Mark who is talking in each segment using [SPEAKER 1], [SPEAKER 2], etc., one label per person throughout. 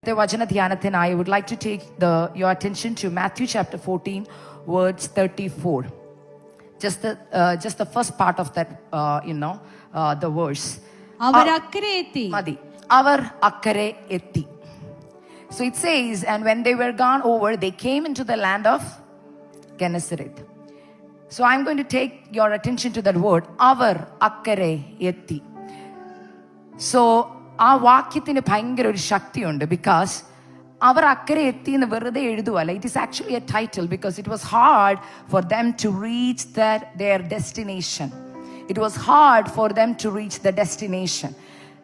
[SPEAKER 1] The Vajana Dhyanathin, I would like to take your attention to Matthew chapter 14, words 34. Just the first part of that, the verse.
[SPEAKER 2] Madi.
[SPEAKER 1] Avar akkare etti. So it says, and when they were gone over, they came into the land of Gennesaret. So I'm going to take your attention to that word, avar akkare etti. So, ആ വാക്യത്തിന് ഭയങ്കര ഒരു ശക്തിയുണ്ട് because അവർ അക്കരെ എത്തി എന്ന് വെറുതെ എഴുതുവല്ല. It is actually a title because it was hard for them to reach their destination. It was hard for them to reach the destination.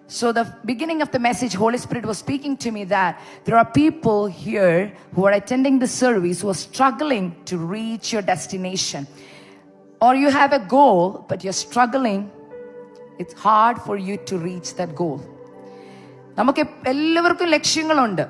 [SPEAKER 1] So the beginning of the message, Holy Spirit was speaking to me that there are people here who are attending the service who are struggling to reach your destination. Or you have a goal but you're struggling. It's hard for you to reach that goal. നമുക്ക് എല്ലാവർക്കും ലക്ഷ്യങ്ങളുണ്ട്.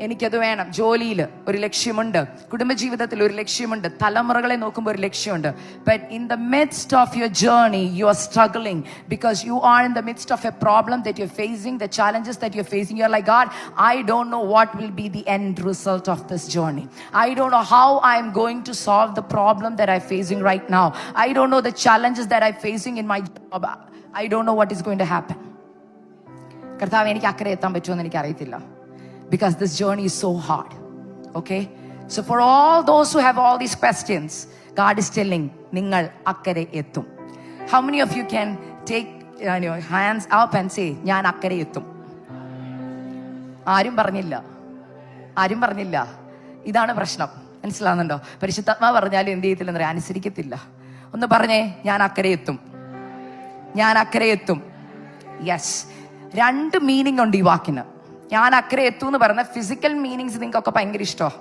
[SPEAKER 1] എനിക്കത് വേണം, ജോലിയിൽ ഒരു ലക്ഷ്യമുണ്ട്, കുടുംബജീവിതത്തിൽ ഒരു ലക്ഷ്യമുണ്ട്, തലമുറകളെ നോക്കുമ്പോൾ ഒരു ലക്ഷ്യമുണ്ട്. But in the midst of your journey, you are struggling because you are in the midst of a problem that you're facing, the challenges that you're facing. You're like, God, I don't know what will be the end result of this journey. I don't know how I'm going to solve the problem that I'm facing right now. I don't know the challenges that I'm facing in my job. I don't know what is going to happen. കർത്താവ്, എനിക്ക് അക്കരെ എത്താൻ പറ്റുമെന്ന് എനിക്ക് അറിയത്തില്ല. Because this journey is so hard. Okay? So for all those who have all these questions, God is telling, നിങ്ങൾ അക്കരെ എത്തും. How many of you can take your hands up and say, ഞാൻ അക്കരെ എത്തും? ആരും പറഞ്ഞില്ല. ഇതാണ് പ്രശ്നം. മനസ്സിലാവുന്നുണ്ടോ? പരിശുദ്ധാത്മാവ് പറഞ്ഞാലും എന്ത് ചെയ്യത്തില്ലെന്ന് പറയാൻ അനുസരിക്കത്തില്ല. ഒന്ന് പറഞ്ഞേ, ഞാൻ അക്കരെ എത്തും. യെസ്, രണ്ട് മീനിങ് ഉണ്ട് ഈ വാക്കിന്. ഞാൻ അക്കരെ എത്തും എന്ന് പറയുന്ന ഫിസിക്കൽ മീനിങ്സ് നിങ്ങൾക്കൊക്കെ ഭയങ്കര ഇഷ്ടമാണ്.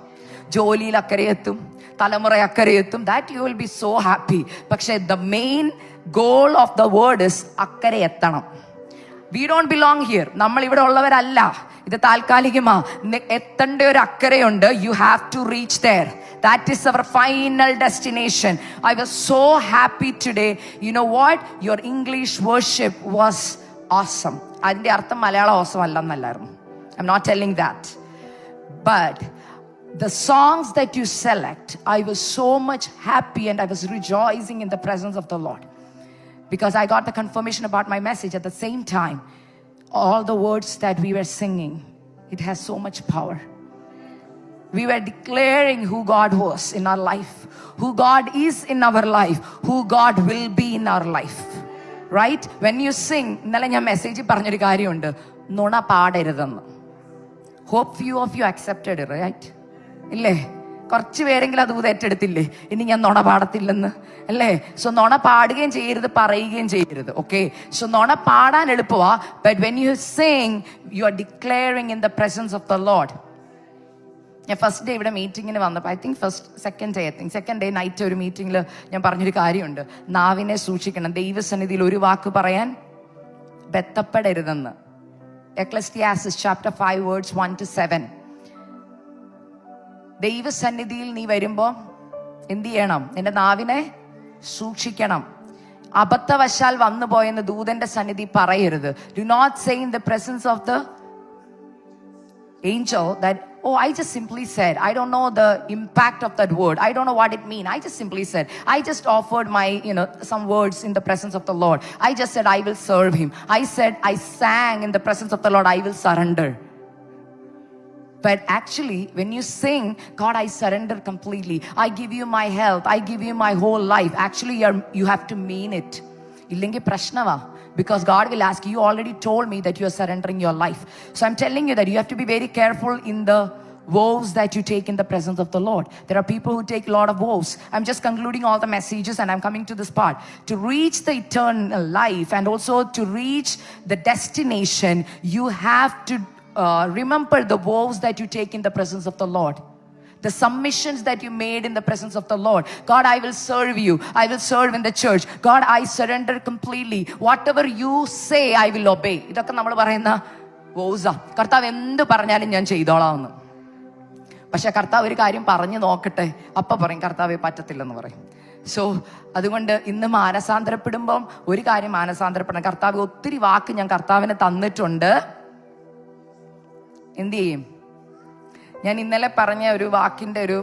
[SPEAKER 1] ജോലിയിൽ അക്കരെ എത്തും, തലമുറ അക്കരെ എത്തും, that you will be so happy. പക്ഷേ the main goal of the word is അക്കരെ എത്തണം. We don't belong here. നമ്മൾ ഇവിടെ ഉള്ളവരല്ല. ഇത് താൽക്കാലികമാ. എത്തേണ്ട ഒരു അക്കരയുണ്ട്. You have to reach there. That is our final destination. I was so happy today. You know what? Your English worship was awesome. അതിന്റെ അർത്ഥം Malayalam awesome അല്ലെന്നല്ലായിരുന്നു. I'm not telling that. But the songs that you select, I was so much happy and I was rejoicing in the presence of the Lord. Because I got the confirmation about my message at the same time. All the words that we were singing, it has so much power. We were declaring who God was in our life, who God is in our life, who God will be in our life. Right? When you sing, ഇന്നലെ ഞാൻ മെസ്സേജിൽ പറഞ്ഞൊരു കാര്യമുണ്ട്, നുണ പാടരുതെന്ന്. Hope few of you accepted it, right? ഇല്ലേ? കുറച്ച് പേരെങ്കിലും അത് ഏറ്റെടുത്തില്ലേ? ഇനി ഞാൻ നുണ പാടത്തില്ലെന്ന്, അല്ലേ? സോ നുണ പാടുകയും ചെയ്യരുത്, പറയുകയും ചെയ്യരുത്. ഓക്കെ? സോ നുണ പാടാൻ എളുപ്പമാ. But when you sing, you are declaring in the presence of the Lord. ഞാൻ ഫസ്റ്റ് ഡേ ഇവിടെ മീറ്റിങ്ങിന് വന്നപ്പോൾ സെക്കൻഡ് ഡേ നൈറ്റ് ഒരു മീറ്റിങ്ങിൽ ഞാൻ പറഞ്ഞൊരു കാര്യമുണ്ട്, നാവിനെ സൂക്ഷിക്കണം, ദൈവസന്നിധിയിൽ ഒരു വാക്ക് പറയാൻ ബന്ധപ്പെടരുതെന്ന്. എക്ലസിയാസിസ് ചാപ്റ്റർ 5 വേർഡ്സ് 1-7. ദൈവസന്നിധിയിൽ നീ വരുമ്പോൾ എന്ത് ചെയ്യണം? നിന്റെ നാവിനെ സൂക്ഷിക്കണം. അബദ്ധവശാൽ വന്നു പോയെന്ന് ദൂതന്റെ സന്നിധി പറയരുത്. Do not say in the presence of the angel that, oh, I just simply said, I don't know the impact of that word, I don't know what it means, I just simply said, I just offered my some words in the presence of the Lord, I just said I will serve him, I said I sang in the presence of the Lord, I will surrender. But actually when you sing, God, I surrender completely, I give you my health, I give you my whole life, actually you have to mean it. ഇല്ലെങ്കിൽ പ്രശ്നമാ. Because God will ask, you already told me that you are surrendering your life. So I'm telling you that you have to be very careful in the vows that you take in the presence of the Lord. There are people who take a lot of vows. I'm just concluding all the messages and I'm coming to this part. To reach the eternal life and also to reach the destination, you have to remember the vows that you take in the presence of the Lord. The submissions that you made in the presence of the Lord. God, I will serve you. I will serve in the church. God, I surrender completely. Whatever you say, I will obey. ഇതൊക്കെ നമ്മൾ പറയുന്ന വോസാ. കർത്താവ് എന്ത് പറഞ്ഞാലും ഞാൻ ചെയ്തോളാമെന്ന്. പക്ഷെ കർത്താവ് ഒരു കാര്യം പറഞ്ഞു നോക്കട്ടെ, അപ്പം പറയും കർത്താവെ പറ്റത്തില്ലെന്ന് പറയും. സോ അതുകൊണ്ട് ഇന്ന് മാനസാന്തരപ്പെടുമ്പം ഒരു കാര്യം മാനസാന്തരപ്പെടണം. കർത്താവ് ഒത്തിരി വാക്ക് ഞാൻ കർത്താവിന് തന്നിട്ടുണ്ട്. എന്ത് ചെയ്യും? ഞാൻ ഇന്നലെ പറഞ്ഞ ഒരു വാക്കിന്റെ ഒരു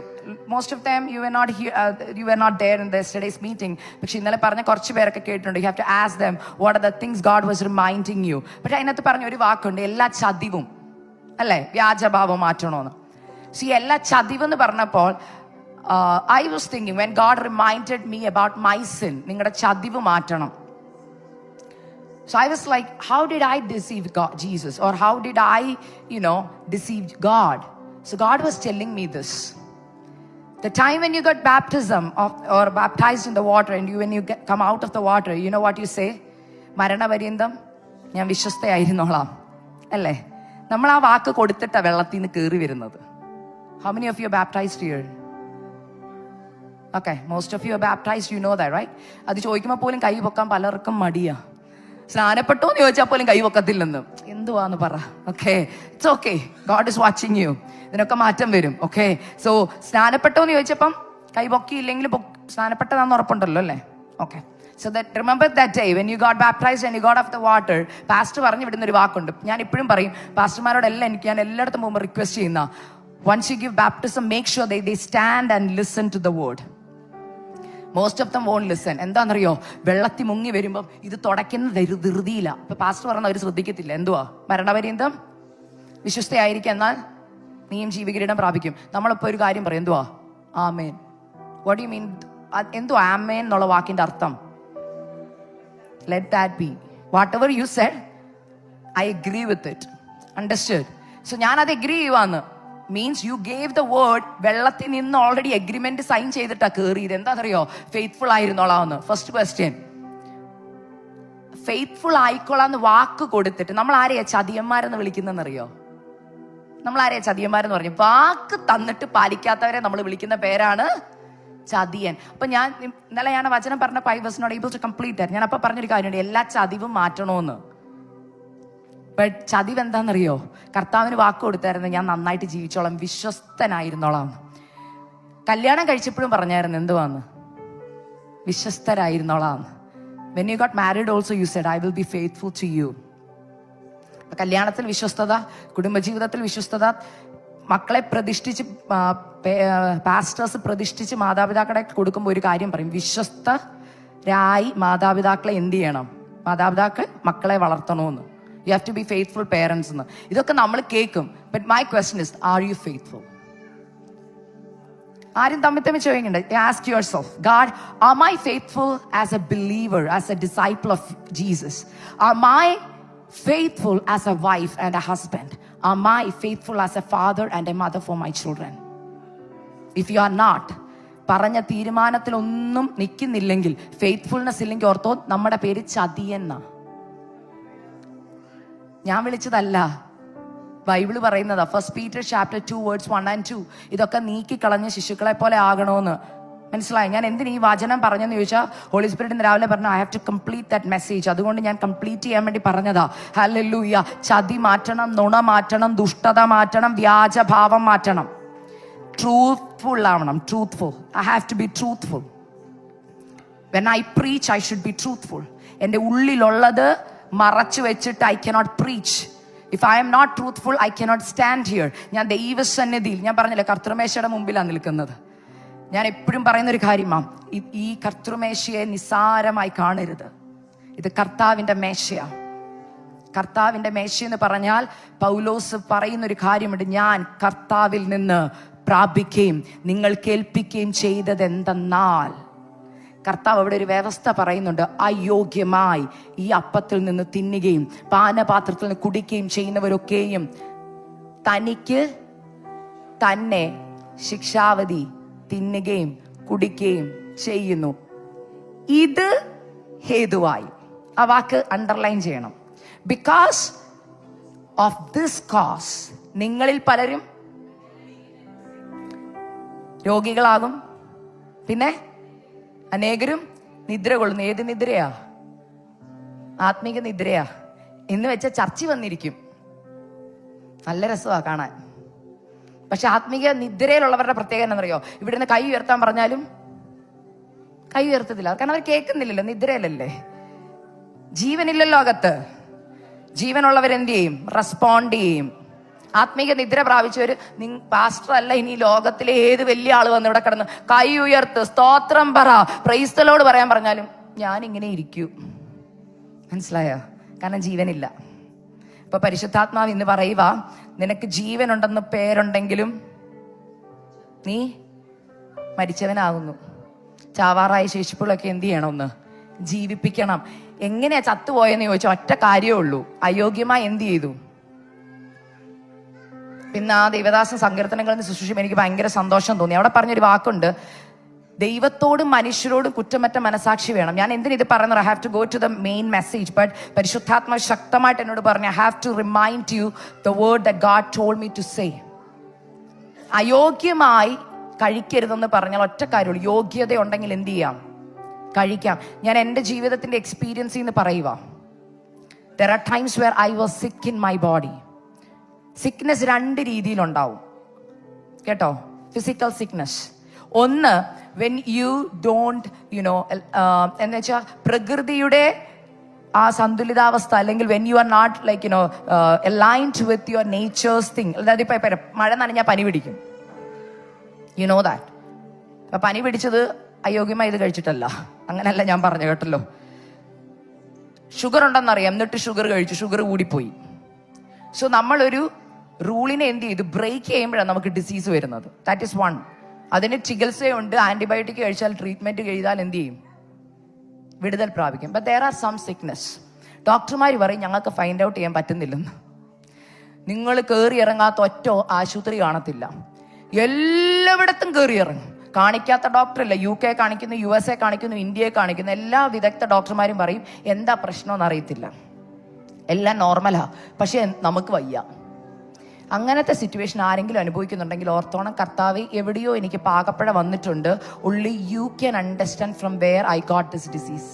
[SPEAKER 1] most of time you are not there in the yesterday's meeting. പക്ഷെ ഇന്നലെ പറഞ്ഞ കുറച്ച് പേരൊക്കെ കേട്ടിട്ടുണ്ട്. You have to ask them what are the things God was reminding you. പക്ഷെ അതിനകത്ത് പറഞ്ഞ ഒരു വാക്കുണ്ട്, എല്ലാ ചതിവും, അല്ലേ, വ്യാജഭാവം മാറ്റണമെന്ന്. സി, എല്ലാ ചതിവെന്ന് പറഞ്ഞപ്പോൾ I was thinking when God reminded me about my sin, നിങ്ങളുടെ ചതിവ് മാറ്റണം. So I was like, how did I deceive God, Jesus? Or how did I, deceive God? So God was telling me this. The time when you got baptism or baptized in the water and when you come out of the water, you know what you say? മരണപര്യന്തം ഞാൻ വിശ്വസ്തയായിരുന്നോളാം, അല്ലേ? നമ്മൾ ആ വാക്ക് കൊടുത്തിട്ടാ വെള്ളത്തിൽ നിന്ന് കയറി വരുന്നത്. How many of you are baptized here? Okay, most of you are baptized, you know that, right? അത് ചോദിക്കുമ്പോൾ പോലും കൈ പൊക്കാൻ പലർക്കും മടിയാ. സ്നാനപ്പെട്ടോ എന്ന് ചോദിച്ചാൽ പോലും കൈ പൊക്കത്തില്ലെന്ന്. എന്തുവാന്ന് പറ. Okay, it's okay, God is watching U. ഇതിനൊക്കെ മാറ്റം വരും. ഓക്കെ, സോ സ്നാനപ്പെട്ടോ എന്ന് ചോദിച്ചപ്പം കൈ പൊക്കിയില്ലെങ്കിൽ സ്നാനപ്പെട്ടതാന്ന് ഉറപ്പുണ്ടല്ലോ, അല്ലേ? Okay, so that remember that day when you got baptized and you got off the water, pastor പറഞ്ഞു വിടുന്ന ഒരു വാക്കുണ്ട്. ഞാൻ ഇപ്പോഴും പറയും പാസ്റ്റർമാരോടെല്ലാം ഞാൻ എല്ലായിടത്തും പോകുമ്പോൾ റിക്വസ്റ്റ് ചെയ്യുന്ന, once you give baptism, make sure they stand and listen to the word. Most of them won't listen. എന്താണെന്നറിയോ? വെള്ളത്തിൽ മുങ്ങി വരുമ്പം ഇത് തുടയ്ക്കുന്ന ധൃതിയില്ല. ഇപ്പൊ പാസ്റ്റർ പറഞ്ഞ അവർ ശ്രദ്ധിക്കത്തില്ല. എന്തുവാ? മരണപര്യന്തം വിശ്വസ്തയായിരിക്കും, എന്നാൽ നീയും ജീവകിരീടം പ്രാപിക്കും. നമ്മളിപ്പോ ഒരു കാര്യം പറയും, എന്തുവാ? ആമേൻ. What you mean? എന്തുവാ ആമേൻ എന്നുള്ള വാക്കിന്റെ അർത്ഥം? Let that be. Whatever you said, I agree with it. Understood? So ഞാനത് എഗ്രി ചെയ്യുവാന്ന്. Means you gave the word. വെള്ളത്തിൽ നിന്ന് ഓൾറെഡി എഗ്രിമെന്റ് സൈൻ ചെയ്തിട്ടാ കയറിയത്. എന്താണെന്നറിയോ? ഫെയ്ത്ത്ഫുൾ ആയിരുന്നോളാന്ന്. ഫസ്റ്റ് ക്വസ്റ്റ്യൻ, ഫെയ്ത്ത്ഫുൾ ആയിക്കോളാന്ന് വാക്ക് കൊടുത്തിട്ട് നമ്മൾ ആരെയാ ചതിയന്മാരെന്ന് വിളിക്കുന്നറിയോ? നമ്മൾ ആരെയാ ചതിയന്മാരെന്ന് പറഞ്ഞു? വാക്ക് തന്നിട്ട് പാലിക്കാത്തവരെ നമ്മൾ വിളിക്കുന്ന പേരാണ് ചതിയൻ. അപ്പൊ ഞാൻ ഇന്നലെ വചനം പറഞ്ഞ I was not able to complete that. ഞാൻ അപ്പൊ പറഞ്ഞൊരു കാര്യമുണ്ട്, എല്ലാ ചതിവും മാറ്റണോന്ന്. ബട്ട് ചതിവ് എന്താണെന്നറിയോ? കർത്താവിന് വാക്ക് കൊടുത്തായിരുന്നു, ഞാൻ നന്നായിട്ട് ജീവിച്ചോളാം, വിശ്വസ്തനായിരുന്നോളാം. കല്യാണം കഴിച്ചപ്പോഴും പറഞ്ഞായിരുന്നു, എന്തുവാന്ന്? വിശ്വസ്തരായിരുന്നോളാം. When you got married also you said, I will be faithful to you. കല്യാണത്തിൽ വിശ്വസ്തത, കുടുംബജീവിതത്തിൽ വിശ്വസ്തത, മക്കളെ പ്രതിഷ്ഠിച്ച് പാസ്റ്റേഴ്സ് പ്രതിഷ്ഠിച്ച് മാതാപിതാക്കളെ കൊടുക്കുമ്പോൾ ഒരു കാര്യം പറയും, വിശ്വസ്തരായി മാതാപിതാക്കളെ എന്ത് ചെയ്യണം? മാതാപിതാക്കൾ മക്കളെ വളർത്തണമെന്ന്. You have to be faithful parents എന്ന്. ഇതൊക്കെ നമ്മൾ കേൾക്കും. But my question is, are you faithful? ആരും തമ്മിൽ ചോദിക്കണ്ട. Ask yourself, God, am I faithful as a believer, as a disciple of Jesus? Am I faithful as a wife and a husband? Am I faithful as a father and a mother for my children? If you are not, പറഞ്ഞ തീരുമാനത്തിൽ ഒന്നും നിൽക്കുന്നില്ലെങ്കിൽ, faithfulness ഇല്ലെങ്കിൽ, ortho നമ്മുടെ പേര് ചതിയെന്ന. ഞാൻ വിളിച്ചതല്ല, Bible പറയുന്നതാ. 1 Peter chapter 2 verse 1 and 2. ഇതൊക്കെ നീക്കിക്കളഞ്ഞ് ശിശുക്കളെ പോലെ ആകണമെന്ന്. മനസ്സിലായി? ഞാൻ എന്തിനു ഈ വചനം പറഞ്ഞെന്ന് ചോദിച്ചാൽ, ഹോളി സ്പിരിറ്റ് ഇന്ന് രാവിലെ പറഞ്ഞു, I have to complete that message. അതുകൊണ്ട് ഞാൻ കംപ്ലീറ്റ് ചെയ്യാൻ വേണ്ടി പറഞ്ഞതാ. ഹല്ലേലൂയ. ചതി മാറ്റണം, നുണ മാറ്റണം, ദുഷ്ടത മാറ്റണം, വ്യാജഭാവം മാറ്റണം, ട്രൂത്ത്ഫുൾ ആവണം. Truthful. I have to be truthful. When I preach I should be truthful. എൻ്റെ ഉള്ളിലുള്ളത് മറച്ചു വെച്ചിട്ട് I cannot preach. If I am not truthful I cannot stand here. ഞാൻ ദൈവസന്നിധിയിൽ, ഞാൻ പറഞ്ഞില്ലേ, കർത്തൃമേശയുടെ മുമ്പിലാണ് നിൽക്കുന്നത്. ഞാൻ എപ്പോഴും പറയുന്നൊരു കാര്യമാണ്, ഈ കർത്തൃമേശയെ നിസ്സാരമായി കാണരുത്. ഇത് കർത്താവിൻ്റെ മേശയാണ്. കർത്താവിൻ്റെ മേശയെന്ന് പറഞ്ഞാൽ പൗലോസ് പറയുന്നൊരു കാര്യമുണ്ട്, ഞാൻ കർത്താവിൽ നിന്ന് പ്രാപിക്കുകയും നിങ്ങൾ കേൾപ്പിക്കുകയും ചെയ്തത് എന്തെന്നാൽ. കർത്താവ് അവിടെ ഒരു വ്യവസ്ഥ പറയുന്നുണ്ട്, അയോഗ്യമായി ഈ അപ്പത്തിൽ നിന്ന് തിന്നുകയും പാനപാത്രത്തിൽ നിന്ന് കുടിക്കുകയും ചെയ്യുന്നവരൊക്കെയും തനിക്ക് തന്നെ ശിക്ഷാവധി തിന്നുകയും കുടിക്കുകയും ചെയ്യുന്നു. ഇത് ഹേതുവായി. ആ വാക്ക് അണ്ടർലൈൻ ചെയ്യണം. ബിക്കോസ് ഓഫ് ദിസ് കോസ് നിങ്ങളിൽ പലരും രോഗികളാകും, പിന്നെ അനേകരും നിദ്ര കൊള്ളുന്നു. ഏത് നിദ്രയാ? ആത്മീക നിദ്രയാ. എന്ന് വെച്ച ചർച്ച വന്നിരിക്കും, നല്ല രസമാണ് കാണാൻ. പക്ഷെ ആത്മീക നിദ്രയിലുള്ളവരുടെ പ്രത്യേകത എന്നറിയോ? ഇവിടുന്ന് കൈ ഉയർത്താൻ പറഞ്ഞാലും കൈ ഉയർത്തത്തില്ല, കാരണം അവർ കേൾക്കുന്നില്ലല്ലോ, നിദ്രയിലല്ലേ. ജീവനില്ലല്ലോ അകത്ത്. ജീവനുള്ളവരെന്ത് ചെയ്യും? റെസ്പോണ്ട് ചെയ്യും. ആത്മീക നിദ്ര പ്രാപിച്ചവര് പാസ്റ്റർ അല്ല, ഇനി ലോകത്തിലെ ഏത് വലിയ ആള് വന്ന് ഇവിടെ കിടന്ന് കൈ ഉയർത്ത് സ്തോത്രം പറ പ്രൈസ് ദി ലോർഡ് പറയാൻ പറഞ്ഞാലും ഞാൻ ഇങ്ങനെ ഇരിക്കൂ. മനസ്സിലായോ? കാരണം ജീവനില്ല. ഇപ്പൊ പരിശുദ്ധാത്മാവ് ഇന്ന് പറയുക, നിനക്ക് ജീവനുണ്ടെന്ന് പേരുണ്ടെങ്കിലും നീ മരിച്ചവനാകുന്നു. ചാവാറായ ശേഷിപ്പുകളൊക്കെ എന്ത് ചെയ്യണം? ഒന്ന് ജീവിപ്പിക്കണം. എങ്ങനെയാ ചത്തുപോയെന്ന് ചോദിച്ചാൽ ഒറ്റ കാര്യമേ ഉള്ളൂ, അയോഗ്യമായി എന്ത് ചെയ്തു? പിന്നെ ആ ദേവദാസൻ സങ്കീർത്തനങ്ങളിൽ നിന്ന് ശുശ്രൂഷിക്കുമ്പോൾ എനിക്ക് ഭയങ്കര സന്തോഷം തോന്നി. അവിടെ പറഞ്ഞൊരു വാക്കുണ്ട്, ദൈവത്തോടും മനുഷ്യരോടും കുറ്റമറ്റ മനസാക്ഷി വേണം. ഞാൻ എന്തിനാ ഇത് പറയുന്നത്? I have to go to the main message. But പരിശുദ്ധാത്മ ശക്തമായിട്ട് എന്നോട് പറഞ്ഞു, I have to remind you the word that God told me to say. അയോഗ്യമായി കഴിക്കരുതെന്ന് പറഞ്ഞാൽ ഒറ്റ കാര്യമുള്ളൂ, യോഗ്യത ഉണ്ടെങ്കിൽ എന്ത് ചെയ്യാം? കഴിക്കാം. ഞാൻ എൻ്റെ ജീവിതത്തിന്റെ എക്സ്പീരിയൻസിൽ നിന്ന് പറയുക, there are times where I was sick in my body. Sickness രണ്ട് രീതിയിലുണ്ടാവും കേട്ടോ. ഫിസിക്കൽ സിക്നെസ് ഒന്ന്, വെൻ യു ഡോണ്ട് എന്ന് വെച്ചാൽ പ്രകൃതിയുടെ ആ സന്തുലിതാവസ്ഥ, അല്ലെങ്കിൽ when you are not like aligned with your nature's thing. അതായത് ഇപ്പൊ മഴ നനഞ്ഞാൽ പനി പിടിക്കും, യു നോ ദാറ്റ്. അപ്പൊ പനി പിടിച്ചത് അയോഗ്യമായി ഇത് കഴിച്ചിട്ടല്ല, അങ്ങനെയല്ല ഞാൻ പറഞ്ഞു കേട്ടല്ലോ. ഷുഗർ ഉണ്ടെന്നറിയാം, എന്നിട്ട് ഷുഗർ കഴിച്ചു, ഷുഗർ കൂടിപ്പോയി. സോ നമ്മളൊരു റൂളിനെ എന്ത് ചെയ്തു? ബ്രേക്ക് ചെയ്യുമ്പോഴാണ് നമുക്ക് ഡിസീസ് വരുന്നത്. That is one. അതിന് ചികിത്സയുണ്ട്, ആന്റിബയോട്ടിക് കഴിച്ചാൽ ട്രീറ്റ്മെന്റ് ചെയ്താൽ എന്ത് ചെയ്യും? വിടുതൽ പ്രാപിക്കും. But there are some sickness, ഡോക്ടർമാർ പറയും ഞങ്ങൾക്ക് ഫൈൻഡ് ഔട്ട് ചെയ്യാൻ പറ്റുന്നില്ലെന്ന്. നിങ്ങൾ കയറി ഇറങ്ങാത്ത ഒറ്റ ആശുപത്രി കാണത്തില്ല, എല്ലായിടത്തും കയറി ഇറങ്ങും. കാണിക്കാത്ത ഡോക്ടറില്ല. UK കാണിക്കുന്നു, USA കാണിക്കുന്നു, ഇന്ത്യയെ കാണിക്കുന്നു, എല്ലാ വിദഗ്ധ ഡോക്ടർമാരും പറയും എന്താ പ്രശ്നമെന്ന് അറിയത്തില്ല, എല്ലാം നോർമലാ, പക്ഷെ നമുക്ക് വയ്യ. അങ്ങനത്തെ സിറ്റുവേഷൻ ആരെങ്കിലും അനുഭവിക്കുന്നുണ്ടെങ്കിൽ ഓർത്തോണം, കർത്താവ് എവിടെയോ എനിക്ക് പാകപ്പഴ വന്നിട്ടുണ്ട്. only you can understand from where I got this disease.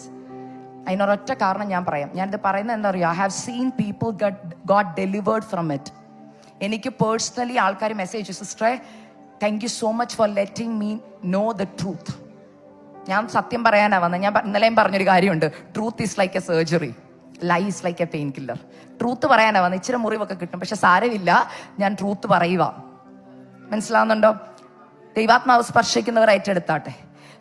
[SPEAKER 1] അതിനൊരൊറ്റ കാരണം ഞാൻ പറയാം. ഞാനിത് പറയുന്നത് എന്താ പറയുക, I have seen people got delivered from it. എനിക്ക് പേഴ്സണലി ആൾക്കാർ മെസ്സേജ്, സിസ്റ്ററെ thank you so much for letting me know the truth. ഞാൻ സത്യം പറയാനാ വന്നത്. ഞാൻ ഇന്നലെയും പറഞ്ഞൊരു കാര്യമുണ്ട്, truth is like a surgery, lie is like a pain killer. Truth പറയാനാ വന്നത്. ഇച്ചിരി മുറിവൊക്കെ കിട്ടും, പക്ഷെ സാരമില്ല, ഞാൻ ട്രൂത്ത് പറയുക. മനസ്സിലാവുന്നുണ്ടോ? ദൈവാത്മാവ് സ്പർശിക്കുന്നവർ ഏറ്റെടുത്താട്ടെ.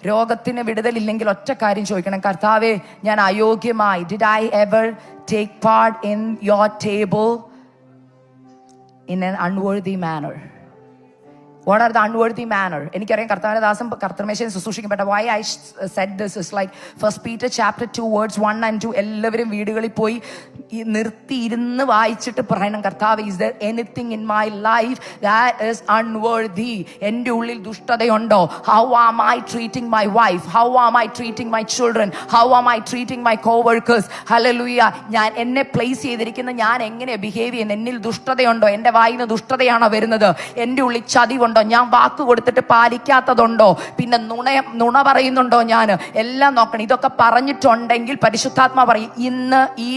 [SPEAKER 1] രോഗത്തിന് വിടുതലില്ലെങ്കിൽ ഒറ്റ കാര്യം ചോദിക്കണം, കർത്താവേ ഞാൻ അയോഗ്യമായി, did I ever take part in your table in an unworthy manner? What are the unworthy manner? എനിക്കറിയാം കർത്താവിന്റെ ദാസം കർത്തൃമേശയിൽ ശുശ്രൂഷിക്കപ്പെട്ട why I said this is like 1 Peter chapter 2 words 1 and 2. എല്ലാവരും വീടുകളിൽ പോയി നിർത്തി ഇരുന്ന് വായിച്ചിട്ട് പറയണം, കർത്താവ് is there anything in my life that is unworthy? എൻ്റെ ഉള്ളിൽ ദുഷ്ടതയുണ്ടോ? How am I treating my wife? How am I treating my children? How am I treating my co-workers? Hallelujah. ഞാൻ എന്നെ പ്ലേസ് ചെയ്തിരിക്കുന്ന ഞാൻ എങ്ങനെ ബിഹേവ് ചെയ്യുന്നു? എന്നിൽ ദുഷ്ടതയുണ്ടോ? എൻ്റെ വായിന്ന് ദുഷ്ടതയാണോ വരുന്നത്? എൻ്റെ ഉള്ളിൽ ചതിവുണ്ടോ? ഞാൻ വാക്ക് കൊടുത്തിട്ട് പാലിക്കാത്തതുണ്ടോ? പിന്നെ നുണ പറയുന്നുണ്ടോ? ഞാൻ എല്ലാം നോക്കണം. ഇതൊക്കെ പറഞ്ഞിട്ടുണ്ടെങ്കിൽ പരിശുദ്ധാത്മാ പറയും, ഇന്ന് ഈ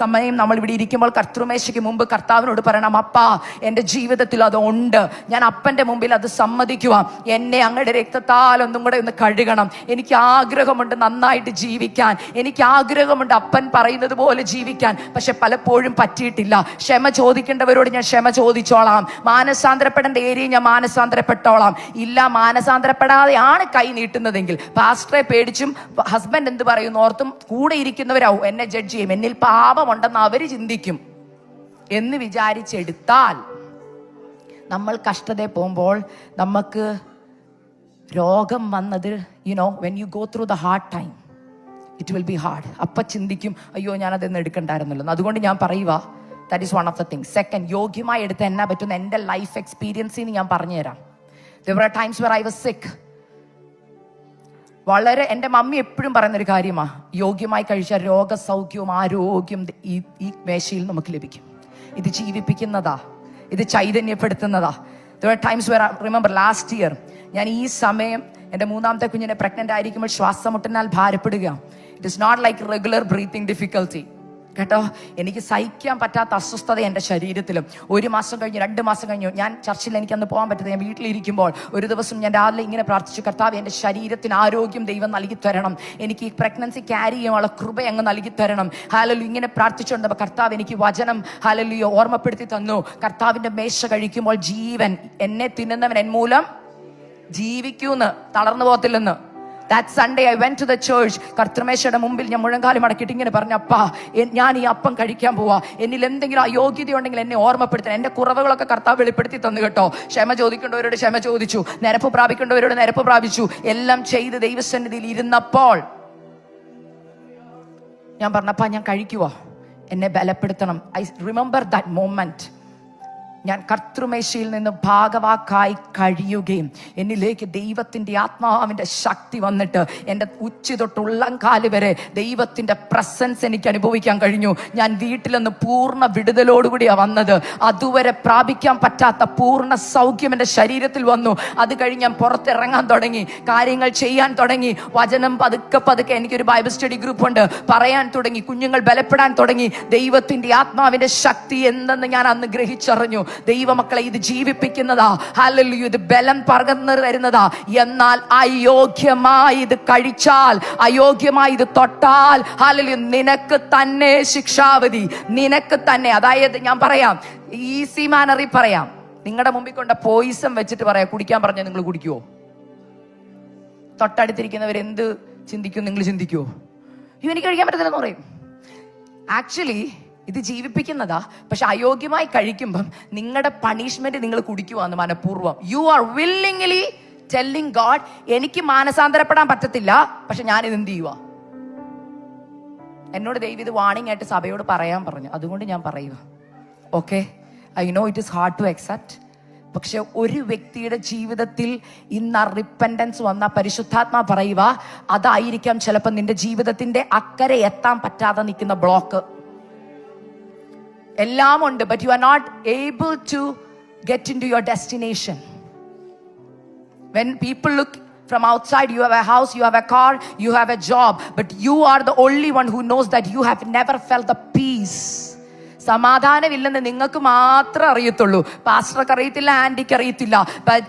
[SPEAKER 1] സമയം നമ്മൾ ഇവിടെ ഇരിക്കുമ്പോൾ കർത്തൃമേശയ്ക്ക് മുമ്പ് കർത്താവിനോട് പറയണം, അപ്പാ എൻ്റെ ജീവിതത്തിൽ അത് ഉണ്ട്, ഞാൻ അപ്പൻ്റെ മുമ്പിൽ അത് സമ്മതിക്കുക, എന്നെ അങ്ങയുടെ രക്തത്താൽ ഒന്നും കൂടെ ഒന്ന് കഴുകണം. എനിക്ക് ആഗ്രഹമുണ്ട് നന്നായിട്ട് ജീവിക്കാൻ, എനിക്ക് ആഗ്രഹമുണ്ട് അപ്പൻ പറയുന്നത് പോലെ ജീവിക്കാൻ, പക്ഷെ പലപ്പോഴും പറ്റിയിട്ടില്ല. ക്ഷമ ചോദിക്കേണ്ടവരോട് ഞാൻ ക്ഷമ ചോദിച്ചോളാം, മാനസാന്തരപ്പെടേണ്ട ഏരിയ ഞാൻ മാനസാന്തരപ്പെട്ടോളാം. ഇല്ല, മാനസാന്തരപ്പെടാതെയാണ് കൈ നീട്ടുന്നതെങ്കിൽ പാസ്റ്ററെ പേടിച്ചും ഹസ്ബൻഡ് എന്ത് പറയുന്നു ഓർത്തും കൂടെ ഇരിക്കുന്നവരാവും എന്നെ ജഡ്ജ് ചെയ്യും, എന്നിൽ പാപമുണ്ടെന്ന് അവര് ചിന്തിക്കും എന്ന് വിചാരിച്ചെടുത്താൽ നമ്മൾ കഷ്ടതയിൽ പോകുമ്പോൾ നമുക്ക് രോഗം വന്നത് when you go through the hard time it will be hard. അപ്പൊ ചിന്തിക്കും, അയ്യോ ഞാനതെന്ന് എടുക്കണ്ടായിരുന്നല്ലോ. അതുകൊണ്ട് ഞാൻ പറയുക, that is one of the things. Second, യോഗ്യമായി എടുത്ത് എന്നാ പറ്റുന്ന എൻ്റെ ലൈഫ് എക്സ്പീരിയൻസിന് ഞാൻ പറഞ്ഞുതരാം. There were times where I was sick. വളരെ എൻ്റെ മമ്മി എപ്പോഴും പറയുന്നൊരു കാര്യമാണ്, യോഗ്യമായി കഴിച്ച രോഗസൗഖ്യവും ആരോഗ്യം ഈ മേശയിൽ നമുക്ക് ലഭിക്കും. ഇത് ജീവിപ്പിക്കുന്നതാ, ഇത് ചൈതന്യപ്പെടുത്തുന്നതാ. There were times where I remember last year, ഞാൻ ഈ സമയം എൻ്റെ മൂന്നാമത്തെ കുഞ്ഞിനെ പ്രഗ്നന്റ് ആയിരിക്കുമ്പോൾ ശ്വാസമുട്ടനാൽ ഭാരപ്പെടുക. It is not like regular breathing difficulty. കേട്ടോ. എനിക്ക് സഹിക്കാൻ പറ്റാത്ത അസ്വസ്ഥത എൻ്റെ ശരീരത്തിലും. 1 മാസം കഴിഞ്ഞ് 2 മാസം കഴിഞ്ഞു ഞാൻ ചർച്ചിൽ എനിക്കന്ന് പോകാൻ പറ്റത്തില്ല. ഞാൻ വീട്ടിലിരിക്കുമ്പോൾ ഒരു ദിവസം ഞാൻ രാവിലെ ഇങ്ങനെ പ്രാർത്ഥിച്ചു, കർത്താവ് എൻ്റെ ശരീരത്തിന് ആരോഗ്യം ദൈവം നൽകി തരണം, എനിക്ക് ഈ പ്രഗ്നൻസി ക്യാരി ചെയ്യാനുള്ള കൃപ അങ്ങ് നൽകി തരണം. ഹല്ലേലൂയ. ഇങ്ങനെ പ്രാർത്ഥിച്ചുകൊണ്ട് കർത്താവ് എനിക്ക് വചനം ഹല്ലേലൂയ ഓർമ്മപ്പെടുത്തി തന്നു. കർത്താവിൻ്റെ മേശ കഴിക്കുമ്പോൾ ജീവൻ, എന്നെ തിന്നുന്നവൻ എൻ മൂലം ജീവിക്കൂന്ന്, തളർന്നു പോകത്തില്ലെന്ന്. That Sunday I went to the church. കർത്തൃമേശയുടെ മുമ്പിൽ ഞാൻ മുഴങ്കാലം മടക്കിയിട്ട് ഇങ്ങനെ പറഞ്ഞു, അപ്പാ ഞാൻ ഈ അപ്പം കഴിക്കാൻ പോവാ, എന്നിൽ എന്തെങ്കിലും അയോഗ്യത ഉണ്ടെങ്കിൽ എന്നെ ഓർമ്മപ്പെടുത്തണം. എൻ്റെ കുറവുകളൊക്കെ കർത്താവ് വെളിപ്പെടുത്തി തന്നു കേട്ടോ. ക്ഷമ ചോദിക്കേണ്ടവരോട് ക്ഷമ ചോദിച്ചു, നിരപ്പ് പ്രാപിക്കേണ്ടവരോട് നിരപ്പ് പ്രാപിച്ചു. എല്ലാം ചെയ്ത് ദൈവസന്നിധിയിൽ ഇരുന്നപ്പോൾ ഞാൻ പറഞ്ഞപ്പാ ഞാൻ കഴിക്കുവാ, എന്നെ ബലപ്പെടുത്തണം. I remember that moment. ഞാൻ കർത്തൃമേശയിൽ നിന്ന് ഭാഗവാക്കായി കഴിയുകയും എന്നിലേക്ക് ദൈവത്തിൻ്റെ ആത്മാവിൻ്റെ ശക്തി വന്നിട്ട് എൻ്റെ ഉച്ചി തൊട്ട് ഉള്ളംകാല് വരെ ദൈവത്തിൻ്റെ പ്രസൻസ് എനിക്ക് അനുഭവിക്കാൻ കഴിഞ്ഞു. ഞാൻ വീട്ടിൽ നിന്ന് പൂർണ്ണ വിടുതലോടുകൂടിയാണ് വന്നത്. അതുവരെ പ്രാപിക്കാൻ പറ്റാത്ത പൂർണ്ണ സൗഖ്യം എൻ്റെ ശരീരത്തിൽ വന്നു. അത് കഴിഞ്ഞ് ഞാൻ പുറത്തിറങ്ങാൻ തുടങ്ങി, കാര്യങ്ങൾ ചെയ്യാൻ തുടങ്ങി. വചനം പതുക്കെ പതുക്കെ, എനിക്കൊരു ബൈബിൾ സ്റ്റഡി ഗ്രൂപ്പ് ഉണ്ട്, പറയാൻ തുടങ്ങി. കുഞ്ഞുങ്ങൾ ബലപ്പെടാൻ തുടങ്ങി. ദൈവത്തിൻ്റെ ആത്മാവിൻ്റെ ശക്തി എന്തെന്ന് ഞാൻ അന്ന് ഗ്രഹിച്ചറിഞ്ഞു. ദൈവമക്കളെ, ഇത് ജീവിപ്പിക്കുന്നതാ. ഹല്ലേലൂയ. ഇത് ബലം പകർന്നു തരുന്നതാ. എന്നാൽ അയോഗ്യമായി ഇത് കഴിച്ചാൽ, അയോഗ്യമായി ഇത് തൊട്ടാൽ, ഹല്ലേലൂയ, നിനക്ക് തന്നെ ശിക്ഷാവിധി, നിനക്ക് തന്നെ. അതായത് ഞാൻ പറയാം, ഈസി മാനറിൽ പറയാം, നിങ്ങളുടെ മുമ്പിൽ കൊണ്ട പോയിസം വെച്ചിട്ട് പറയാം, കുടിക്കാൻ പറഞ്ഞാൽ നിങ്ങൾ കുടിക്കുവോ? തൊട്ടടുത്തിരിക്കുന്നവർ എന്ത് ചിന്തിക്കും നിങ്ങൾ ചിന്തിക്കുവോ? എനിക്ക് കഴിക്കാൻ പറ്റത്തില്ലെന്ന് പറയും. ആക്ച്വലി ഇത് ജീവിപ്പിക്കുന്നതാ. പക്ഷെ അയോഗ്യമായി കഴിക്കുമ്പം നിങ്ങളുടെ പണിഷ്മെന്റ് നിങ്ങൾ കുടിക്കുവാന്ന് മനഃപൂർവ്വം. You are willingly telling God, എനിക്ക് മാനസാന്തരപ്പെടാൻ പറ്റത്തില്ല, പക്ഷെ ഞാനിത് എന്ത് ചെയ്യുക? എന്നോട് ദൈവം ഇത് വാണിംഗ് ആയിട്ട് സഭയോട് പറയാൻ പറഞ്ഞു, അതുകൊണ്ട് ഞാൻ പറയുക. Okay, I know it is hard to accept. പക്ഷെ ഒരു വ്യക്തിയുടെ ജീവിതത്തിൽ ഇന്ന് റിപ്പൻഡൻസ് വന്ന പരിശുദ്ധാത്മാ പറയുക, അതായിരിക്കാം ചിലപ്പോൾ നിന്റെ ജീവിതത്തിന്റെ അക്കരെ എത്താൻ പറ്റാതെ നിൽക്കുന്ന ബ്ലോക്ക്. എല്ലാം ഉണ്ട്, but you are not able to get into your destination. When people look from outside, you have a house, you have a car, you have a job, but you are the only one who knows that you have never felt the peace. സമാധാനമില്ലെന്ന് നിങ്ങൾക്ക് മാത്രമേ അറിയത്തുള്ളൂ. പാസ്റ്റർക്ക് അറിയത്തില്ല, ആൻറ്റിക്ക് അറിയത്തില്ല. But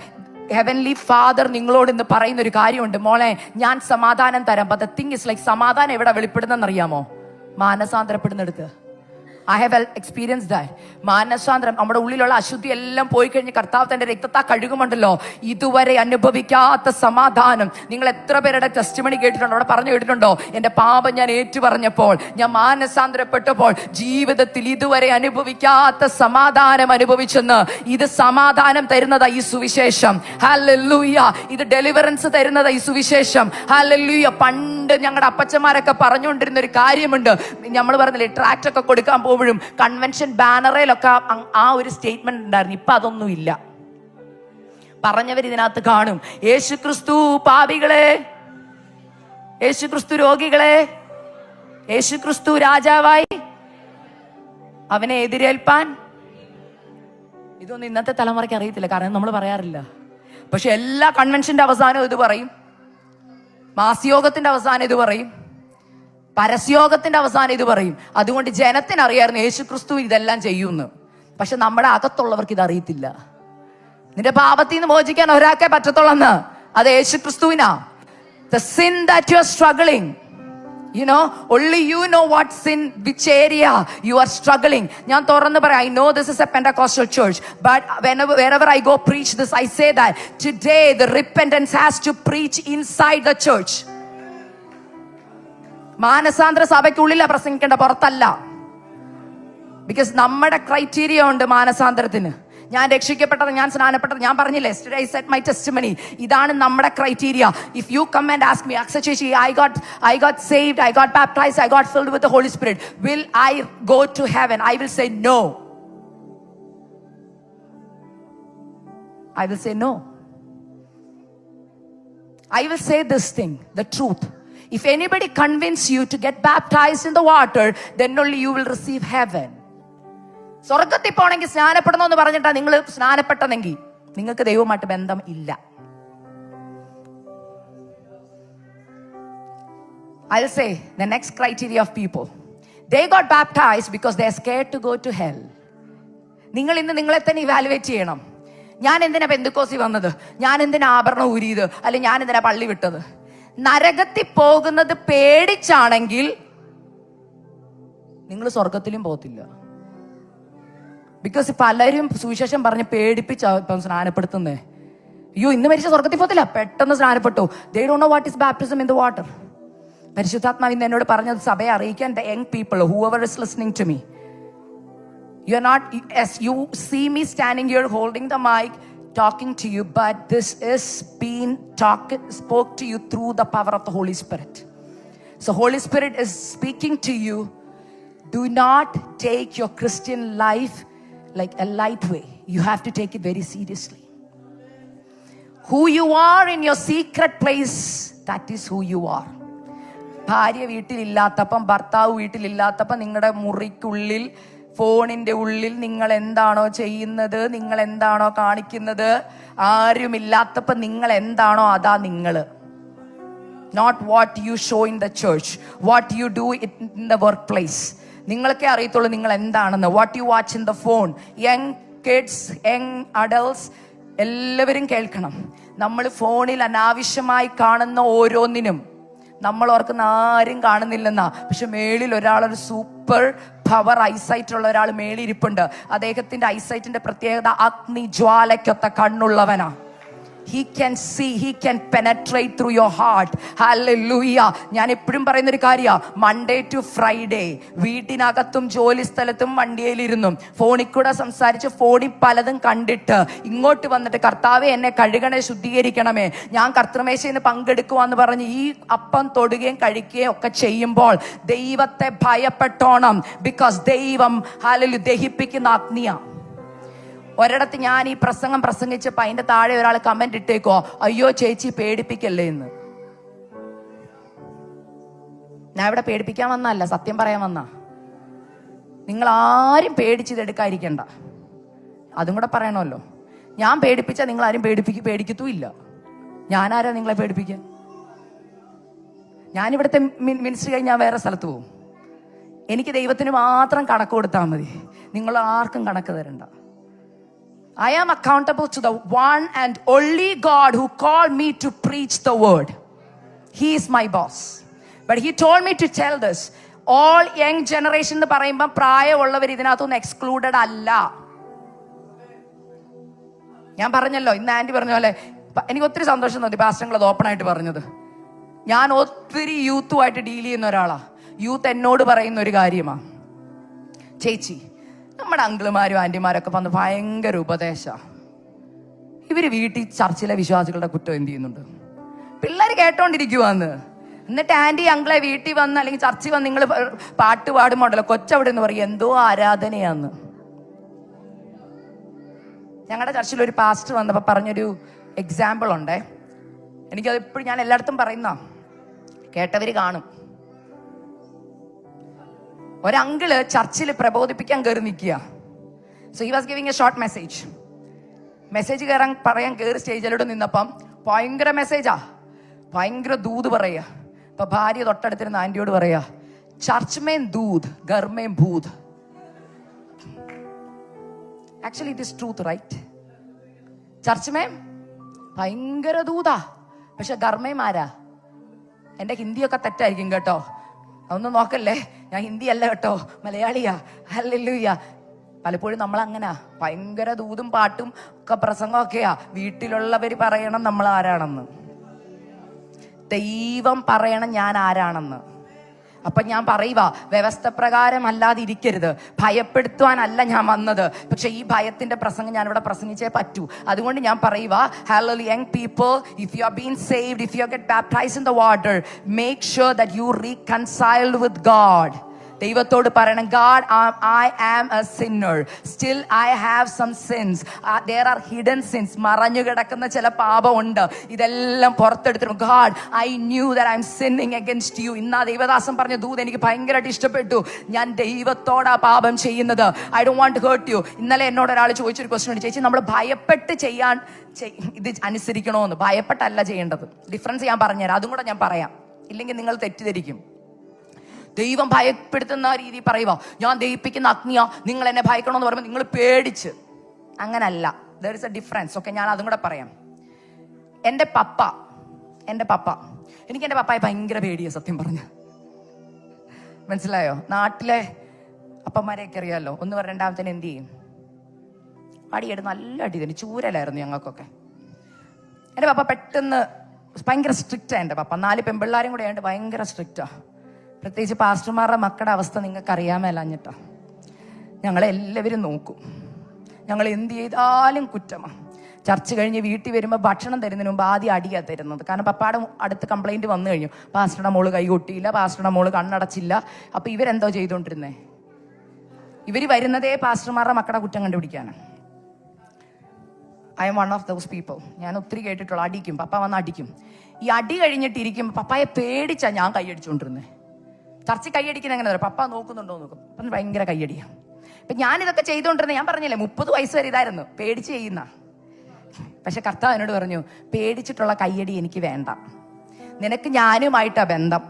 [SPEAKER 1] Heavenly Father നിങ്ങളോട് ഇന്ന് പറയുന്ന ഒരു കാര്യമുണ്ട്, മോളെ ഞാൻ സമാധാനം തരാം. But the thing is like, സമാധാനം എവിടെ വെളിപ്പെടുന്നെന്നറിയാമോ? മാനസാന്തരപ്പെടുന്നെടുത്ത്. I have experienced that. മാനസാന്തരം, നമ്മുടെ ഉള്ളിലുള്ള അശുദ്ധി എല്ലാം പോയി കഴിഞ്ഞ് കർത്താവ് തന്റെ രക്തത്താ കഴുകുമുണ്ടല്ലോ, ഇതുവരെ അനുഭവിക്കാത്ത സമാധാനം. നിങ്ങൾ എത്ര പേരുടെ ടെസ്റ്റിമണി കേട്ടിട്ടുണ്ടോ? അവിടെ പറഞ്ഞു കേട്ടിട്ടുണ്ടോ? എൻ്റെ പാപം ഞാൻ ഏറ്റു പറഞ്ഞപ്പോൾ, ഞാൻ മാനസാന്തരപ്പെട്ടപ്പോൾ ജീവിതത്തിൽ ഇതുവരെ അനുഭവിക്കാത്ത സമാധാനം അനുഭവിച്ചെന്ന്. ഇത് സമാധാനം തരുന്നതാ ഈ സുവിശേഷം. ഹല്ലേലൂയ. ഇത് ഡെലിവറൻസ് തരുന്നതാ ഈ സുവിശേഷം. ഹല്ലേലൂയ. പണ്ട് ഞങ്ങളുടെ അപ്പച്ചന്മാരൊക്കെ പറഞ്ഞുകൊണ്ടിരുന്ന ഒരു കാര്യമുണ്ട്. നമ്മൾ പറഞ്ഞില്ലേ, ട്രാക്ട് ഒക്കെ കൊടുക്കാൻ പോകുമ്പോഴും കൺവെൻഷൻ ബാനറിലൊക്കെ ആ ഒരു സ്റ്റേറ്റ്മെന്റ് ഉണ്ടായിരുന്നു. ഇപ്പൊ അതൊന്നും ഇല്ല. പറഞ്ഞവർ ഇതിനകത്ത് കാണും, യേശുക്രിസ്തു പാപികളെ, യേശുക്രിസ്തു രോഗികളെ, യേശുക്രിസ്തു രാജാവായി, അവനെ എതിരേൽപ്പാൻ. ഇതൊന്നും ഇന്നത്തെ തലമുറയ്ക്ക് അറിയത്തില്ല, കാരണം നമ്മൾ പറയാറില്ല. പക്ഷെ എല്ലാ കൺവെൻഷന്റെ അവസാനവും ഇത് പറയും, മാസയോഗത്തിന്റെ അവസാനം ഇത് പറയും, പരസ്യോഗത്തിന്റെ അവസാനം ഇത് പറയും. അതുകൊണ്ട് ജനത്തിനറിയായിരുന്നു യേശുക്രിസ്തു ഇതെല്ലാം ചെയ്യുമെന്ന്. പക്ഷെ നമ്മുടെ അകത്തുള്ളവർക്ക് ഇത് അറിയത്തില്ല. നിന്റെ പാപത്തിൽ നിന്ന് മോചിക്കാൻ ഒരാൾക്കേ പറ്റത്തുള്ളെന്ന്, അത് യേശുക്രിസ്തുവിനാ. The sin that you are struggling, you know, only you know what sin, which area you are struggling. ഞാൻ തുറന്ന് പറയാം, I know this is a Pentecostal church, but wherever I go preach this, I say that today the repentance has to preach inside the church. മാനസാന്തര സഭയ്ക്കുള്ളിലാ പ്രസംഗിക്കേണ്ട, പുറത്തല്ല. Because നമ്മുടെ criteria ഉണ്ട് മാനസാന്തരത്തിന്. ഞാൻ രക്ഷിക്കപ്പെട്ടത്, ഞാൻ സ്നാനപ്പെട്ടത്, ഞാൻ പറഞ്ഞില്ലേ, ഐ സെറ്റ് മൈ ടെസ്റ്റിമണി. ഇതാണ് നമ്മുടെ criteria. If you come and ask me, Aksa ചേച്ചി, I got saved, I got baptized, I got filled with the Holy Spirit, will I go to heaven? I will say no. I will say no. I will say this thing, the truth. If anybody convince you to get baptized in the water, then only you will receive heaven. സ്വർഗത്തിൽ പോണെങ്കിൽ സ്നാനപ്പെടണമെന്ന് പറഞ്ഞിട്ടാ നിങ്ങൾ സ്നാനപ്പെട്ടതെങ്കിൽ നിങ്ങൾക്ക് ദൈവവുമായിട്ട് ബന്ധം ഇല്ല. I'll say the next criteria of people, They got baptized because they are scared to go to hell. നിങ്ങൾ ഇന്ന് നിങ്ങളെ തന്നെ ഇവാലുവേറ്റ് ചെയ്യണം. ഞാൻ എന്തിനാ പെന്തക്കോസി വന്നത്? ഞാൻ എന്തിനാ ആഭരണം ഊരിയത്? അല്ലെങ്കിൽ ഞാൻ എന്തിനാ പള്ളി വിട്ടത്? നരകത്തിൽ പോകുന്നത് പേടിച്ചാണെങ്കിൽ നിങ്ങൾ സ്വർഗത്തിലും പോകത്തില്ല. ബിക്കോസ് പലരും സുവിശേഷം പറഞ്ഞ് പേടിപ്പിച്ച സ്നാനപ്പെടുത്തുന്നേ. അയ്യോ ഇന്ന് മരിച്ച സ്വർഗത്തിൽ പോകത്തില്ല, പെട്ടെന്ന് സ്നാനപ്പെട്ടു. They don't know what is baptism in the water. പരിശുദ്ധാത്മാവ് ഇന്ന് എന്നോട് പറഞ്ഞത് സഭയെ അറിയിക്കാൻ, the young people, whoever is listening to me, you are not, as you see me standing here holding the mic talking to you, but this is being spoke to you through the power of the Holy Spirit. So Holy Spirit is speaking to you. Do not take your Christian life like a light way. You have to take it very seriously. Who you are in your secret place, that is who you are. ഭാര്യ വീട്ടിലില്ലാത്തപ്പം, ഭർത്താവ് വീട്ടിലില്ലാത്തപ്പം, നിങ്ങളുടെ മുറിക്കുള്ളിൽ, ഫോണിന്റെ ഉള്ളിൽ നിങ്ങൾ എന്താണോ ചെയ്യുന്നത്, നിങ്ങൾ എന്താണോ കാണിക്കുന്നത്, ആരുമില്ലാത്തപ്പം നിങ്ങൾ എന്താണോ അതാ നിങ്ങള്. Not what you show in the church, what you do in the workplace. നിങ്ങൾക്കേ അറിയത്തുള്ളൂ നിങ്ങൾ എന്താണെന്ന്. What you watch in the phone. Young kids, young adults, എല്ലാവരും കേൾക്കണം. നമ്മൾ ഫോണിൽ അനാവശ്യമായി കാണുന്ന ഓരോന്നിനും നമ്മൾ ഓർക്കുന്ന ആരും കാണുന്നില്ലെന്നാ, പക്ഷെ മേളിൽ ഒരാളൊരു സൂപ്പർ പവർ ഐസൈറ്റ് ഉള്ള ഒരാൾ മേളിരിപ്പുണ്ട്. അദ്ദേഹത്തിന്റെ ഐസൈറ്റിന്റെ പ്രത്യേകത അഗ്നി ജ്വാലയ്ക്കൊത്ത കണ്ണുള്ളവനാ. He can see, he can penetrate through your heart. Hallelujah. ഞാൻ എപ്പോഴും പറയുന്നൊരു കാര്യമാണ്, മൺഡേ ടു ഫ്രൈഡേ വീട്ടിനകത്തും ജോലി സ്ഥലത്തും വണ്ടിയിലിരുന്നും ഫോണിൽ കൂടെ സംസാരിച്ച് ഫോണിൽ പലതും കണ്ടിട്ട് ഇങ്ങോട്ട് വന്നിട്ട് കർത്താവെ എന്നെ കഴുകണേ, ശുദ്ധീകരിക്കണമേ, ഞാൻ കർത്തൃമേശയിൽ പങ്കെടുക്കുവാന്ന് പറഞ്ഞ് ഈ അപ്പം തൊടുകയും കഴിക്കുകയും ഒക്കെ ചെയ്യുമ്പോൾ ദൈവത്തെ ഭയപ്പെട്ടോണം. ബിക്കോസ് ദൈവം ഹല്ലേലൂയ ദഹിപ്പിക്കുന്ന അഗ്നിയാ. ഒരിടത്ത് ഞാൻ ഈ പ്രസംഗം പ്രസംഗിച്ചപ്പോൾ അതിന്റെ താഴെ ഒരാൾ കമന്റ് ഇട്ടേക്കോ, അയ്യോ ചേച്ചി പേടിപ്പിക്കല്ലേ എന്ന്. ഞാൻ ഇവിടെ പേടിപ്പിക്കാൻ വന്നല്ല, സത്യം പറയാൻ വന്ന. നിങ്ങൾ ആരും പേടിച്ചിതെടുക്കാതിരിക്കണ്ട, അതും കൂടെ പറയണമല്ലോ. ഞാൻ പേടിപ്പിച്ചാൽ നിങ്ങൾ ആരും പേടിക്കത്തുമില്ല. ഞാനാരാ നിങ്ങളെ പേടിപ്പിക്കാൻ? ഞാനിവിടുത്തെ മിനിസ്റ്റർ കഴിഞ്ഞ് ഞാൻ വേറെ സ്ഥലത്ത് പോകും. എനിക്ക് ദൈവത്തിന് മാത്രം കണക്ക് കൊടുത്താൽ മതി, നിങ്ങൾ ആർക്കും കണക്ക് തരണ്ട. I am accountable to the one and only God who called me to preach the word. He is my boss. But he told me to tell this. All young generation എന്ന് പറയുമ്പോൾ പ്രായമുള്ളവർ ഇതിനകത്തൊന്നും എക്സ്ക്ലൂഡഡ് അല്ല. ഞാൻ പറഞ്ഞല്ലോ, ഇന്ന് anti പറഞ്ഞ പോലെ എനിക്ക് ഒത്തിരി സന്തോഷം തോന്നി പാസ്റ്റർ അത് ഓപ്പൺ ആയിട്ട് പറഞ്ഞത്. ഞാൻ ഒത്തിരി യൂത്തുമായിട്ട് ഡീൽ ചെയ്യുന്ന ഒരാളാ. യൂത്ത് എന്നോട് പറയുന്ന ഒരു കാര്യമാണ്, ചേച്ചി നമ്മുടെ അങ്കിളുമാരും ആൻറ്റിമാരൊക്കെ വന്ന് ഭയങ്കര ഉപദേശമാണ്. ഇവര് വീട്ടിൽ ചർച്ചിലെ വിശ്വാസികളുടെ കുറ്റം എന്ത് ചെയ്യുന്നുണ്ട്? പിള്ളേർ കേട്ടോണ്ടിരിക്കുവാന്ന്. എന്നിട്ട് ആൻറ്റി അങ്കിളെ വീട്ടിൽ വന്ന് അല്ലെങ്കിൽ ചർച്ചിൽ വന്ന് നിങ്ങൾ പാട്ട് പാടുമ്പോണ്ടല്ലോ കൊച്ചവിടെ എന്ന് പറയും എന്തോ ആരാധനയാന്ന്. ഞങ്ങളുടെ ചർച്ചിൽ ഒരു പാസ്റ്റർ വന്നപ്പോൾ പറഞ്ഞൊരു എക്സാമ്പിൾ ഉണ്ടേ. എനിക്കത് എപ്പോഴും ഞാൻ എല്ലായിടത്തും പറയുന്ന, കേട്ടവര് കാണും. ഒരങ്കിള് ചർച്ചിൽ പ്രബോധിപ്പിക്കാൻ കയറി നിൽക്കുക. So he was giving A short message പറയാൻ കയറി സ്റ്റേജിലോട്ട് നിന്നപ്പം ഭയങ്കര മെസ്സേജാ, ഭയങ്കര ദൂത് പറയുക. അപ്പൊ ഭാര്യ തൊട്ടടുത്തിരുന്ന ആന്റിയോട് പറയാ, ചർച്ച് മേം ദൂത് ഘർ മേം ഭൂത്. Actually it is truth, right? Church മേം ഭയങ്കര ദൂതാ, പക്ഷെ ഘർമേം ആരാ? എന്റെ ഹിന്ദിയൊക്കെ തെറ്റായിരിക്കും കേട്ടോ, അതൊന്നും നോക്കല്ലേ. ഞാൻ ഹിന്ദി അല്ല കേട്ടോ, മലയാളിയാ. ഹല്ലേലൂയ. പലപ്പോഴും നമ്മൾ അങ്ങനാ, ഭയങ്കര ദൂതും പാട്ടും ഒക്കെ പ്രസംഗമൊക്കെയാ. വീട്ടിലുള്ളവർ പറയണം നമ്മൾ ആരാണെന്ന്, ദൈവം പറയണം ഞാൻ ആരാണെന്ന്. അപ്പൊ ഞാൻ പറയുക, വ്യവസ്ഥ പ്രകാരം അല്ലാതെ ഇരിക്കരുത്. ഭയപ്പെടുത്തുവാനല്ല ഞാൻ വന്നത്, പക്ഷെ ഈ ഭയത്തിന്റെ പ്രസംഗം ഞാൻ ഇവിടെ പ്രസംഗിച്ചേ പറ്റൂ. അതുകൊണ്ട് ഞാൻ പറയുക, hallelujah, young people, if you R been saved, if you get baptised in the water, make sure that U reconciled with God. ദൈവത്തോട് പറയണം, God, I am a sinner. Still I have some sins. There are hidden sins. മറഞ്ഞു കിടക്കുന്ന ചില പാപമുണ്ട്. ഇതെല്ലാം പുറത്തെടുത്തിരും. God, I knew that I'm sinning against you. ഇന്നാ ദൈവദാസൻ പറഞ്ഞ ദൂത് എനിക്ക് ഭയങ്കരമായിട്ട് ഇഷ്ടപ്പെട്ടു. ഞാൻ ദൈവത്തോടാ പാപം ചെയ്യുന്നത്. I don't want to hurt you. ഇന്നലെ എന്നോട് ഒരാൾ ചോദിച്ചൊരു ക്വസ്റ്റ്യൻ ഉണ്ട്, ചേച്ചി നമ്മൾ ഭയപ്പെട്ട് ഇത് അനുസരിക്കണോന്ന്. ഭയപ്പെട്ടല്ല ചെയ്യേണ്ടത്. ഡിഫറൻസ് ഞാൻ പറഞ്ഞുതരാം, അതും കൂടെ ഞാൻ പറയാം, ഇല്ലെങ്കിൽ നിങ്ങൾ തെറ്റിദ്ധരിക്കും. ദൈവം ഭയപ്പെടുത്തുന്ന രീതി പറയുക, ഞാൻ ദഹിപ്പിക്കുന്ന അഗ്നിയാ, നിങ്ങൾ എന്നെ ഭയക്കണമെന്ന് പറയുമ്പോൾ നിങ്ങൾ പേടിച്ച്. അങ്ങനല്ല. There is A difference. Okay, ഞാൻ അതും കൂടെ പറയാം. എൻ്റെ പപ്പ എനിക്ക് എൻ്റെ പപ്പായെ ഭയങ്കര പേടിയാണ് സത്യം പറഞ്ഞ. മനസ്സിലായോ? നാട്ടിലെ അപ്പന്മാരെയൊക്കെ അറിയാമല്ലോ. ഒന്ന് പറഞ്ഞ രണ്ടാമത്തേന് എന്ത് ചെയ്യും? അടിയെടുത്ത് നല്ല അടി തന്നെ, ചൂരലായിരുന്നു ഞങ്ങൾക്കൊക്കെ. എൻ്റെ പപ്പ പെട്ടെന്ന് ഭയങ്കര സ്ട്രിക്റ്റാണ്. എൻ്റെ പപ്പ 4 പെൺപിള്ളാരും കൂടെ ആയിട്ട് ഭയങ്കര സ്ട്രിക്റ്റാ. പ്രത്യേകിച്ച് പാസ്റ്റർമാരുടെ മക്കളുടെ അവസ്ഥ നിങ്ങൾക്ക് അറിയാമല്ലാഞ്ഞിട്ടാ. ഞങ്ങളെല്ലാവരും നോക്കും. ഞങ്ങൾ എന്ത് ചെയ്താലും കുറ്റമാണ്. ചർച്ച കഴിഞ്ഞ് വീട്ടിൽ വരുമ്പോൾ ഭക്ഷണം തരുന്നതിന് മുമ്പ് ആദ്യം അടിയാണ് തരുന്നത്. കാരണം പപ്പായുടെ അടുത്ത് കംപ്ലൈൻറ്റ് വന്നു കഴിഞ്ഞു, പാസ്റ്ററുടെ മോള് കൈ കൊട്ടിയില്ല, പാസ്റ്ററുടെ മോള് കണ്ണടച്ചില്ല. അപ്പോൾ ഇവരെന്തോ ചെയ്തുകൊണ്ടിരുന്നേ? ഇവർ വരുന്നതേ പാസ്റ്റർമാരുടെ മക്കളുടെ കുറ്റം കണ്ടുപിടിക്കാനാണ്. I am one of those people. ഞാൻ ഒത്തിരി കേട്ടിട്ടുള്ള അടിക്കും, പപ്പ വന്ന് അടിക്കും. ഈ അടി കഴിഞ്ഞിട്ടിരിക്കും പപ്പായെ പേടിച്ചാണ് ഞാൻ കൈയടിച്ചുകൊണ്ടിരുന്നത്. ചർച്ച കൈയടിക്കുന്ന എങ്ങനെ പറയും? പപ്പ നോക്കുന്നുണ്ടോ നോക്കും. അപ്പം ഭയങ്കര കൈയടിയാണ്. അപ്പം ഞാനിതൊക്കെ ചെയ്തുകൊണ്ടിരുന്നത്, ഞാൻ പറഞ്ഞില്ലേ 30 വയസ്സ് വരെ ഇതായിരുന്നു, പേടിച്ച് ചെയ്യുന്ന. പക്ഷെ കർത്താവ് എന്നോട് പറഞ്ഞു, പേടിച്ചിട്ടുള്ള കയ്യടി എനിക്ക് വേണ്ട, നിനക്ക് ഞാനുമായിട്ടാ ബന്ധം.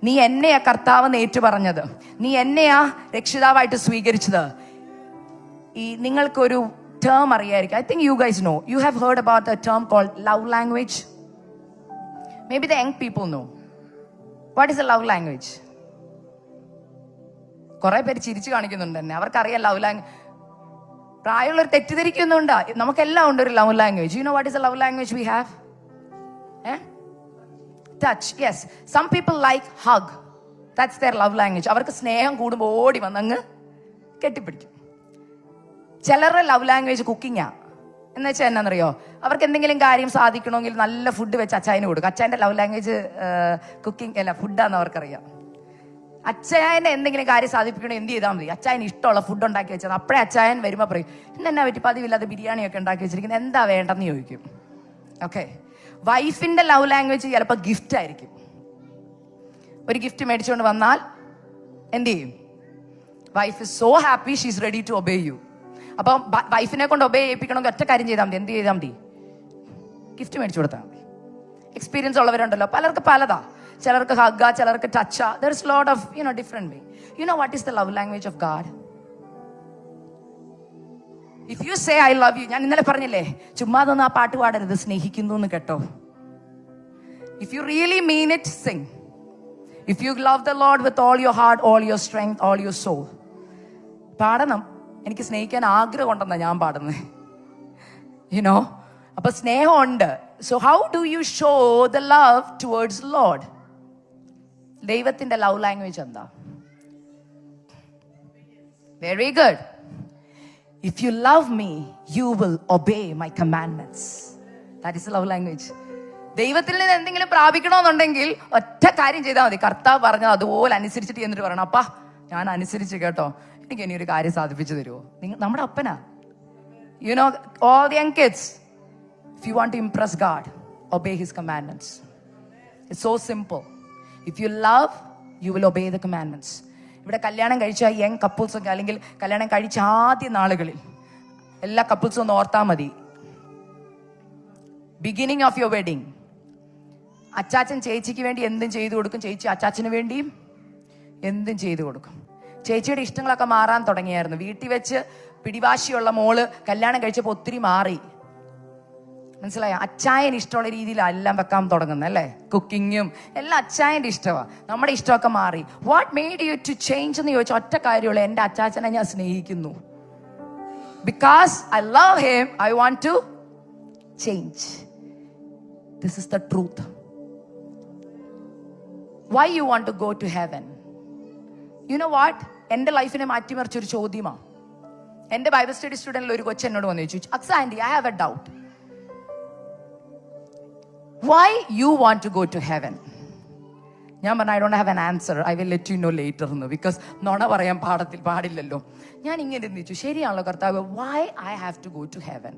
[SPEAKER 1] നീ എന്നെയാ കർത്താവ് ഏറ്റു പറഞ്ഞത്, നീ എന്നെയാ രക്ഷിതാവായിട്ട് സ്വീകരിച്ചത്. ഈ നിങ്ങൾക്കൊരു ടേം അറിയായിരിക്കും. I think you guys know. You have heard about a term called love language. Maybe the young people know. What is a love language? കുറെ പേര് ചിരിച്ചു കാണിക്കുന്നുണ്ട് തന്നെ, അവർക്കറിയാം ലവ് ലാംഗ്വേജ്. പ്രായമുള്ളവർ തെറ്റിദ്ധരിക്കുന്നുണ്ട്. നമുക്കെല്ലാം ഉണ്ട് ഒരു love language. You know what is a love language we have? Touch. Yes. Some people like hug. That's their love language. അവർക്ക് സ്നേഹം കൂടുമ്പോൾ ഓടി വന്നങ്ങ് കെട്ടിപ്പിടിക്കും. ചിലരുടെ ലവ് ലാംഗ്വേജ് കുക്കിങ്ങാ. എന്ന് വെച്ചാൽ എന്നാന്നറിയോ? അവർക്ക് എന്തെങ്കിലും കാര്യം സാധിക്കണമെങ്കിൽ നല്ല ഫുഡ് വെച്ച് അച്ചായന് കൊടുക്കും. അച്ചായൻ്റെ ലവ് ലാംഗ്വേജ് കുക്കിംഗ് അല്ല, ഫുഡാന്ന് അവർക്കറിയാം. അച്ചായനെ എന്തെങ്കിലും കാര്യം സാധിപ്പിക്കണമെങ്കിൽ എന്ത് ചെയ്താൽ മതി? അച്ചായന് ഇഷ്ടമുള്ള ഫുഡ് ഉണ്ടാക്കി വെച്ചത്. അപ്പോഴേ അച്ചായൻ വരുമ്പോൾ പറയും, ഇന്നെന്നാ പറ്റി പതിവില്ലാതെ ബിരിയാണിയൊക്കെ ഉണ്ടാക്കി വെച്ചിരിക്കുന്നത്, എന്താ വേണ്ടെന്ന് ചോദിക്കും. ഓക്കെ. വൈഫിന്റെ ലവ് ലാംഗ്വേജ് ചിലപ്പോൾ ഗിഫ്റ്റ് ആയിരിക്കും. ഒരു ഗിഫ്റ്റ് മേടിച്ചുകൊണ്ട് വന്നാൽ എന്ത് ചെയ്യും? Wife is so happy, she is ready to obey you. അപ്പം വൈഫിനെ കൊണ്ട് ഒബേ ചെയ്യിപ്പിക്കണമെങ്കിൽ ഒറ്റ കാര്യം ചെയ്താൽ മതി. എന്ത് ചെയ്താൽ മതി? ഗിഫ്റ്റ് മേടിച്ചു കൊടുത്താൽ മതി. എക്സ്പീരിയൻസ് ഉള്ളവരുണ്ടല്ലോ, പലർക്ക് പലതാ. ചിലർക്ക് ഹഗ്ഗ, ചിലർക്ക് ടച്ചാ. There is lot of different way. You know what is the love language of God? If you say I love you, ഞാൻ ഇന്നലെ പറഞ്ഞില്ലേ, ചുമ്മാതൊന്നും ആ പാട്ട് പാടരുത്, സ്നേഹിക്കുന്നു എന്ന് കേട്ടോ. If you really mean it, sing. If you love the Lord with all your heart, all your strength, all your soul, പാടണം. എനിക്ക് സ്നേഹിക്കാൻ ആഗ്രഹം ഉണ്ടെന്നാ ഞാൻ പാടുന്നത്. യുനോ, അപ്പൊ സ്നേഹമുണ്ട്. So how do you show the love towards Lord? ദൈവത്തിന്റെ ലവ് ലാംഗ്വേജ് എന്താ? Very good. If you love me, you will obey my commandments. That is the love language. ദൈവത്തിൽ നിന്ന് എന്തെങ്കിലും പ്രാപിക്കണമെന്നുണ്ടെങ്കിൽ ഒറ്റ കാര്യം ചെയ്താൽ മതി. കർത്താവ് പറഞ്ഞത് അതുപോലെ അനുസരിച്ചിട്ട് എന്നിട്ട് പറയണം, അപ്പാ ഞാൻ അനുസരിച്ച് കേട്ടോ, എനിക്ക് ഇനി ഒരു കാര്യം സാധിപ്പിച്ചു തരുമോ? നമ്മുടെ Apna. You know, all the young kids, if you want to impress God, obey his commandments. It's so simple. If you love, you will obey the commandments. ഇവിടെ കല്യാണം കഴിച്ച യങ് കപ്പിൾസൊക്കെ, അല്ലെങ്കിൽ കല്യാണം കഴിച്ച ആദ്യ നാളുകളിൽ എല്ലാ കപ്പിൾസും ഒന്ന് ഓർത്താൽ മതി. ബിഗിനിങ് ഓഫ് യുവർ വെഡിങ്, അച്ചാച്ചൻ ചേച്ചിക്ക് വേണ്ടി എന്തും ചെയ്തു കൊടുക്കും, ചേച്ചി അച്ചാച്ചന് വേണ്ടിയും എന്തും ചെയ്തു കൊടുക്കും. ചേച്ചിയുടെ ഇഷ്ടങ്ങളൊക്കെ മാറാൻ തുടങ്ങിയായിരുന്നു. വീട്ടിൽ വെച്ച് പിടിവാശിയുള്ള മോള് കല്യാണം കഴിച്ചപ്പോൾ ഒത്തിരി മാറി. മനസ്സിലായോ? അച്ചായന് ഇഷ്ടമുള്ള രീതിയിലെല്ലാം വെക്കാൻ തുടങ്ങുന്നത് അല്ലേ? കുക്കിങ്ങും എല്ലാം അച്ചായൻ്റെ ഇഷ്ടമാണ്. നമ്മുടെ ഇഷ്ടമൊക്കെ മാറി. What made you to change എന്ന് ചോദിച്ചാൽ ഒറ്റ കാര്യമുള്ളൂ, എൻ്റെ അച്ചാച്ചനെ ഞാൻ സ്നേഹിക്കുന്നു. Because I love him, I want to change. This is the truth. Why you want to go to heaven? You know what? എൻ്റെ ലൈഫിനെ മാറ്റിമറിച്ചൊരു ചോദ്യമാണ്. എൻ്റെ ബൈബിൾ സ്റ്റഡി സ്റ്റുഡൻറ്റിൽ ഒരു കൊച്ചു എന്നോട് വന്നു ചോദിച്ചു, Aksa aunty, I have a doubt. Why you want to go to heaven? ഞാൻ പറഞ്ഞു, I don't have an answer. I will let you know later. Because നോണ പറയാൻ പാടില്ലല്ലോ. ഞാൻ ഇങ്ങനെ ചിന്തിച്ചു, ശരിയാണല്ലോ കർത്താവ്, why I have to go to heaven?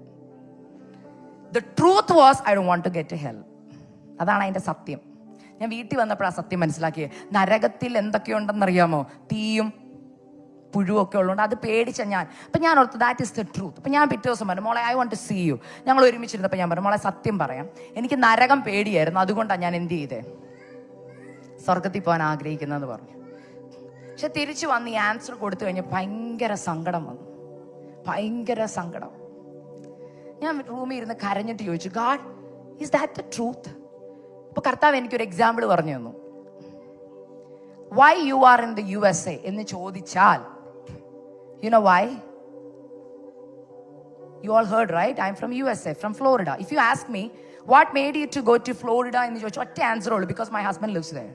[SPEAKER 1] The truth was, I don't want to get to hell. അതാണ് അതിൻ്റെ സത്യം. ഞാൻ വീട്ടിൽ വന്നപ്പോഴാണ് സത്യം മനസ്സിലാക്കിയത്. നരകത്തിൽ എന്തൊക്കെയുണ്ടെന്നറിയാമോ? തീയും പുഴുവൊക്കെ ഉള്ളതുകൊണ്ട് അത് പേടിച്ച ഞാൻ. അപ്പം ഞാൻ ഓർത്തു, ദാറ്റ് ഇസ് ദ ട്രൂത്ത്. അപ്പം ഞാൻ പിറ്റേ ദിവസം പറഞ്ഞു, മോളെ I want to see you. ഞങ്ങൾ ഒരുമിച്ചിരുന്നപ്പോൾ ഞാൻ പറഞ്ഞു, മോളെ സത്യം പറയാം, എനിക്ക് നരകം പേടിയായിരുന്നു, അതുകൊണ്ടാണ് ഞാൻ എന്ത് ചെയ്തേ, സ്വർഗത്തിൽ പോകാൻ ആഗ്രഹിക്കുന്നതെന്ന് പറഞ്ഞു. പക്ഷെ തിരിച്ചു വന്ന് ഈ ആൻസർ കൊടുത്തു കഴിഞ്ഞാൽ ഭയങ്കര സങ്കടം വന്നു, ഭയങ്കര സങ്കടം. ഞാൻ റൂമിൽ ഇരുന്ന് കരഞ്ഞിട്ട് ചോദിച്ചു, God, is that the truth? അപ്പൊ കർത്താവ് എനിക്കൊരു എക്സാമ്പിൾ പറഞ്ഞു തന്നു. Why you are in the USA എന്ന് ചോദിച്ചാൽ, you know why? You all heard, right? I'm from USA, from Florida. If you ask me, what made you to go to Florida? In the what answer all? Because my husband lives there.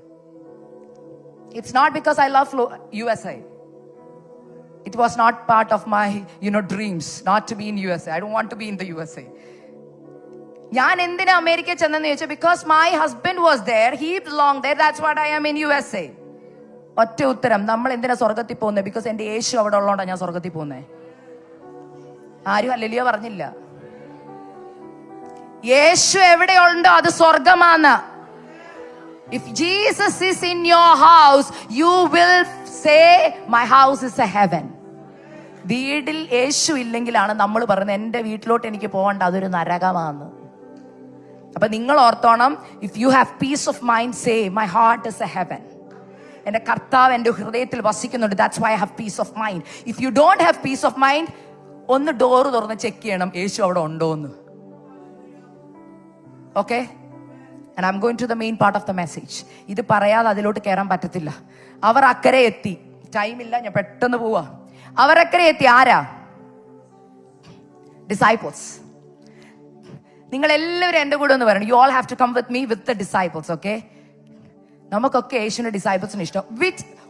[SPEAKER 1] It's not because I love USA. It was not part of my, dreams not to be in USA. I don't want to be in the USA. ഞാൻ എന്തിനാ അമേരിക്കയിൽ ചെന്നെന്ന് ചോദിച്ചാൽ, because my husband was there, he belonged there, that's what I am in USA. ഒറ്റ ഉത്തരം, നമ്മൾ എന്തിനാ സ്വർഗത്തിൽ പോകുന്നത്? ബിക്കോസ് എന്റെ യേശു അവിടെ ഉള്ളതുകൊണ്ടാണ് ഞാൻ സ്വർഗത്തിൽ പോകുന്നത്. ആരും ഹല്ലേലൂയ പറഞ്ഞില്ല. യേശു എവിടെയുണ്ടോ അത് സ്വർഗമാണ്. If Jesus is in your house, you will say, my house is a heaven. വീട്ടിൽ യേശു ഇല്ലെങ്കിലാണ് നമ്മൾ പറയുന്നത്, എന്റെ വീട്ടിലോട്ട് എനിക്ക് പോകണ്ട, അതൊരു നരകമാണ്. അപ്പൊ നിങ്ങൾ ഓർത്തോണം, if you have peace of mind, say my heart is a heaven. എന്റെ കർത്താവ് എന്റെ ഹൃദയത്തിൽ വസിക്കുന്നുണ്ട്. That's why I have peace of mind. If you don't have peace of mind, ഒന്ന് ഡോറ് തുറന്ന് ചെക്ക് ചെയ്യണം, യേശു അവിടെ ഉണ്ടോ എന്ന്. Okay, and I am going to the main part of the message. ഇത് പറയാതെ അതിലോട്ട് കയറാൻ പറ്റത്തില്ല. അവർ അക്കരെ എത്തി. ടൈമില്ല, ഞാൻ പെട്ടെന്ന് പോവാ. അവർ അക്കരെ എത്തി. ആരാ? ഡിസൈപ്പിൾസ്. നിങ്ങൾ എല്ലാവരും എന്റെ കൂടെ ഒന്ന് വരണം. You all have to come with me with the disciples. Okay, നമുക്കൊക്കെ യേശുവിന്റെ ഡിസൈപ്പിൾസിന് ഇഷ്ടം.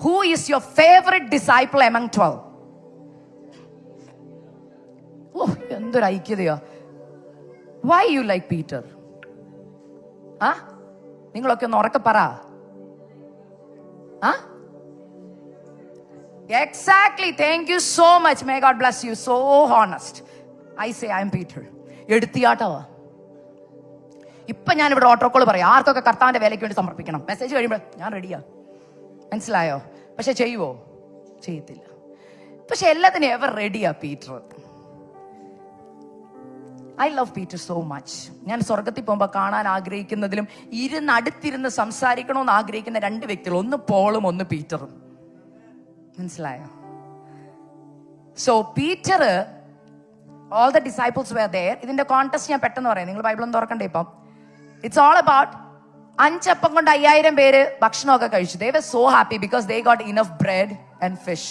[SPEAKER 1] Who is your favourite disciple among 12? ഓ, എന്തൊരു ഐക്യതയോ. Why you like Peter? നിങ്ങളൊക്കെ ഒന്ന് ഉറക്കെ പറ. Exactly, thank you so much, may God bless you. So honest. I say I am Peter. എടുത്തിയാട്ടവാ. ഇപ്പൊ ഞാൻ ഇവിടെ ഓട്ടോക്കോൾ പറയാം, ആർക്കൊക്കെ കർത്താവിന്റെ വേലയ്ക്ക് വേണ്ടി സമർപ്പിക്കണം. മെസ്സേജ് കഴിയുമ്പോൾ ഞാൻ റെഡിയാ. മനസ്സിലായോ? പക്ഷെ ചെയ്യുവോ? ചെയ്യത്തില്ല. പക്ഷെ എല്ലാത്തിനും എവർ റെഡിയാ Peter. I love Peter so much. ഞാൻ സ്വർഗത്തിൽ പോകുമ്പോൾ കാണാൻ ആഗ്രഹിക്കുന്നതിലും അടുത്തിരുന്ന് സംസാരിക്കണമെന്ന് ആഗ്രഹിക്കുന്ന രണ്ട് വ്യക്തികൾ, ഒന്ന് പോളും ഒന്ന് പീറ്ററും. മനസ്സിലായോ? So Peter, all the disciples were there. ഇതിന്റെ കോൺടെക്സ്റ്റ് ഞാൻ പെട്ടെന്ന് പറയാം, നിങ്ങൾ ബൈബിൾ ഒന്ന് തുറക്കണ്ടേ. ഇപ്പം ഇറ്റ്സ് ഓൾ അബൌട്ട് 5 അപ്പം കൊണ്ട് 5000 പേര് ഭക്ഷണമൊക്കെ കഴിച്ചു. They were so happy because they got enough bread and fish.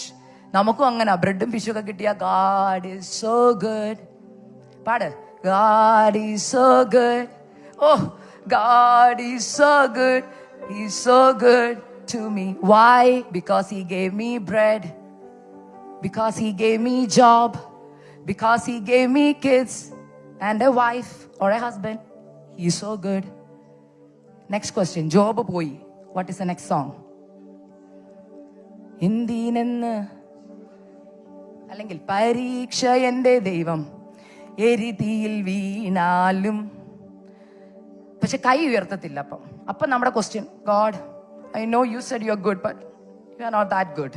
[SPEAKER 1] നമുക്കും അങ്ങനെ ബ്രെഡും ഫിഷും ഒക്കെ കിട്ടിയ God is so good. പാട്, God is so good. Oh, God is so good. He's so good to me. Why? Because he gave me bread. Because he gave me job. Because he gave me kids and a wife or a husband. He's so good. Next question. Job പോയി. What is the next song? എന്തിനെന്ന് അല്ലെങ്കിൽ പരീക്ഷ എന്റെ ദൈവം എരിതിയിൽ വീണാലും. പക്ഷെ കൈ ഉയർത്തത്തില്ല. അപ്പം നമ്മുടെ question, God, I know you said you're good, but you are not that good.